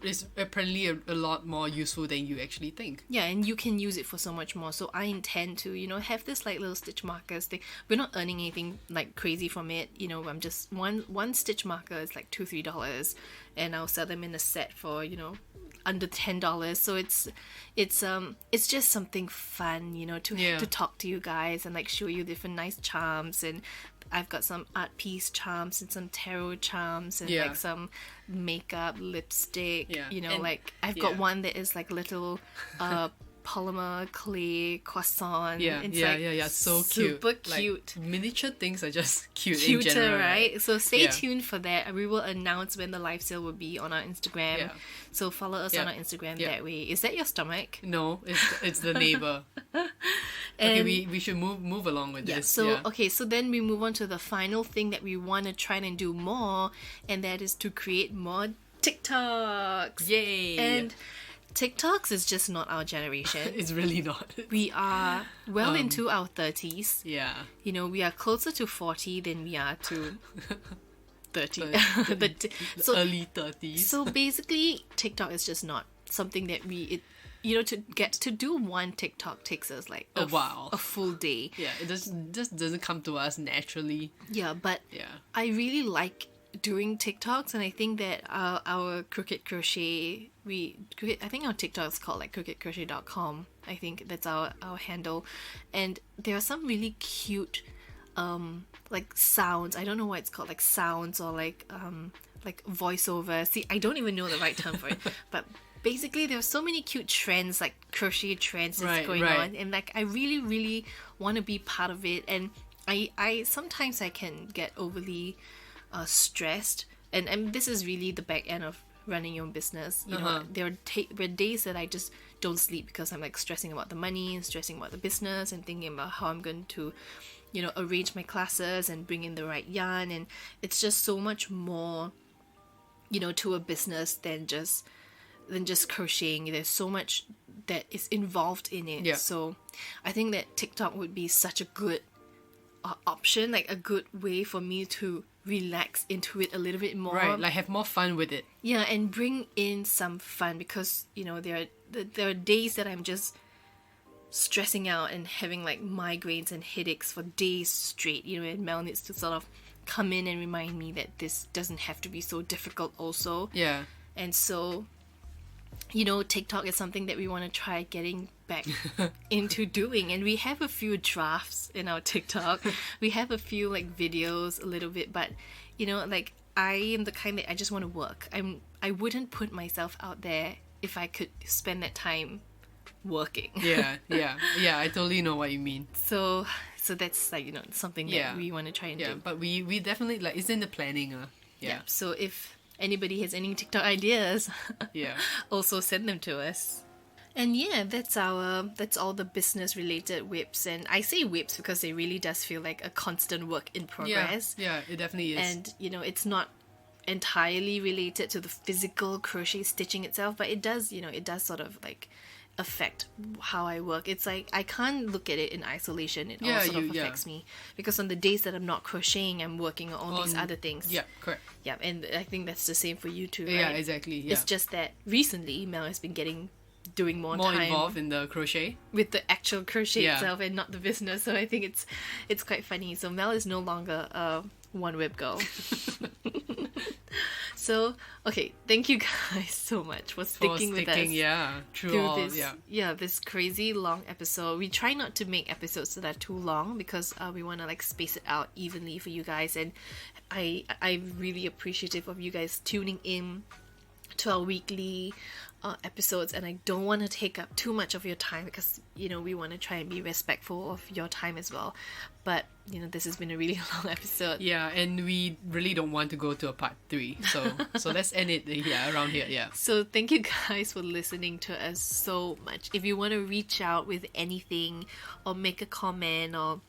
it's apparently a lot more useful than you actually think. Yeah, and you can use it for so much more. So I intend to, have this little stitch markers. We're not earning anything crazy from it. I'm just one stitch marker is $2-3, and I'll sell them in a set for under $10. So it's just something fun, to talk to you guys and show you different nice charms. And I've got some art piece charms and some tarot charms and some makeup, lipstick. I've got one that is little polymer clay croissant. It's so cute. Super cute. Miniature things are just cute. Cuter, in general, right? So stay tuned for that. We will announce when the live sale will be on our Instagram. Yeah. So follow us on our Instagram that way. Is that your stomach? No, it's the neighbor. Okay, we should move along with this. So so then we move on to the final thing that we want to try and do more, and that is to create more TikToks. Yay! And TikToks is just not our generation. It's really not. We are well into our 30s. Yeah. We are closer to 40 than we are to 30. Early 30s. So basically, TikTok is just not something that to do one TikTok takes us a while, a full day. Yeah, it just doesn't come to us naturally. Yeah, but I really like doing TikToks, and I think that our Crooked Crochet, I think our TikTok is called like crookedcrochet.com. I think that's our handle, and there are some really cute like sounds. I don't know what it's called, like sounds or like voiceover. See, I don't even know the right term for it, but basically there are so many cute trends, like crochet trends that's going on, and like I really, really want to be part of it. And I sometimes I can get overly stressed, and this is really the back end of running your own business. You know, there are days that I just don't sleep because I'm like stressing about the money and stressing about the business and thinking about how I'm going to, you know, arrange my classes and bring in the right yarn. And it's just so much more, you know, to a business than just crocheting. There's so much that is involved in it. So I think that TikTok would be such a good option, like a good way for me to relax into it a little bit more, like have more fun with it, and bring in some fun, because you know there are days that I'm just stressing out and having like migraines and headaches for days straight, you know, and Mel needs to sort of come in and remind me that this doesn't have to be so difficult also. And so, you know, TikTok is something that we want to try getting back into doing, and we have a few drafts in our TikTok. We have a few like videos a little bit, but you know, like I am the kind that I just want to work. I wouldn't put myself out there if I could spend that time working. I totally know what you mean. So that's like, you know, something that we want to try and do. But we definitely like, it's in the planning. So if anybody has any TikTok ideas, also send them to us. And that's all the business related whips. And I say whips because it really does feel like a constant work in progress. It definitely is. And you know, it's not entirely related to the physical crochet stitching itself, but it does sort of like affect how I work. It's like I can't look at it in isolation. It all sort of affects me, because on the days that I'm not crocheting, I'm working on all these other things. Correct. And I think that's the same for you too, right? Exactly. It's just that recently Mel has been doing more time involved in the crochet, with the actual crochet itself and not the business. So I think it's quite funny. So Mel is no longer a one whip girl. So okay, thank you guys so much for sticking with us through this this crazy long episode. We try not to make episodes that are too long because we want to like space it out evenly for you guys, and I'm really appreciative of you guys tuning in to our weekly episodes, and I don't want to take up too much of your time because, you know, we want to try and be respectful of your time as well. But, you know, this has been a really long episode. And we really don't want to go to a part 3. So let's end it around here. So thank you guys for listening to us so much. If you want to reach out with anything or make a comment or,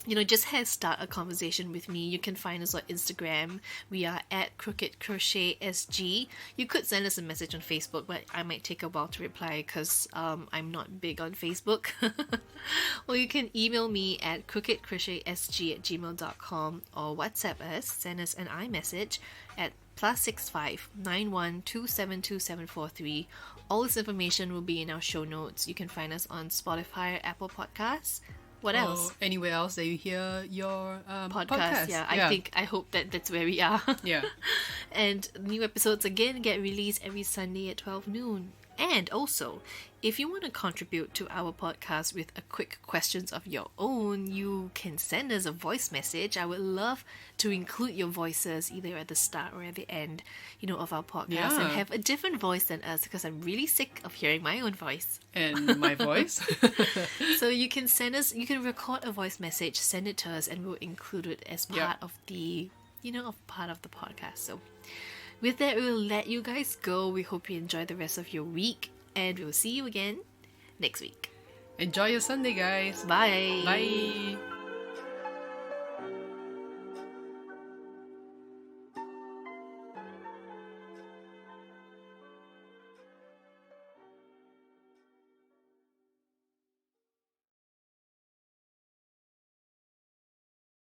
you know, just start a conversation with me, you can find us on Instagram. We are at Crooked Crochet SG. You could send us a message on Facebook, but I might take a while to reply because I'm not big on Facebook. Or you can email me at crookedcrochetsg@gmail.com or WhatsApp us, send us an iMessage at +65 91 272 743. All this information will be in our show notes. You can find us on Spotify or Apple Podcasts. What else? Anywhere else that you hear your podcast. I hope that's where we are. And new episodes again get released every Sunday at 12 noon. And also, if you want to contribute to our podcast with a quick questions of your own, you can send us a voice message. I would love to include your voices either at the start or at the end, you know, of our podcast, and have a different voice than us, because I'm really sick of hearing my own voice. And my voice. So you can record a voice message, send it to us, and we'll include it as part of the, part of the podcast. So with that, we'll let you guys go. We hope you enjoy the rest of your week, and we'll see you again next week. Enjoy your Sunday, guys. Bye. Bye.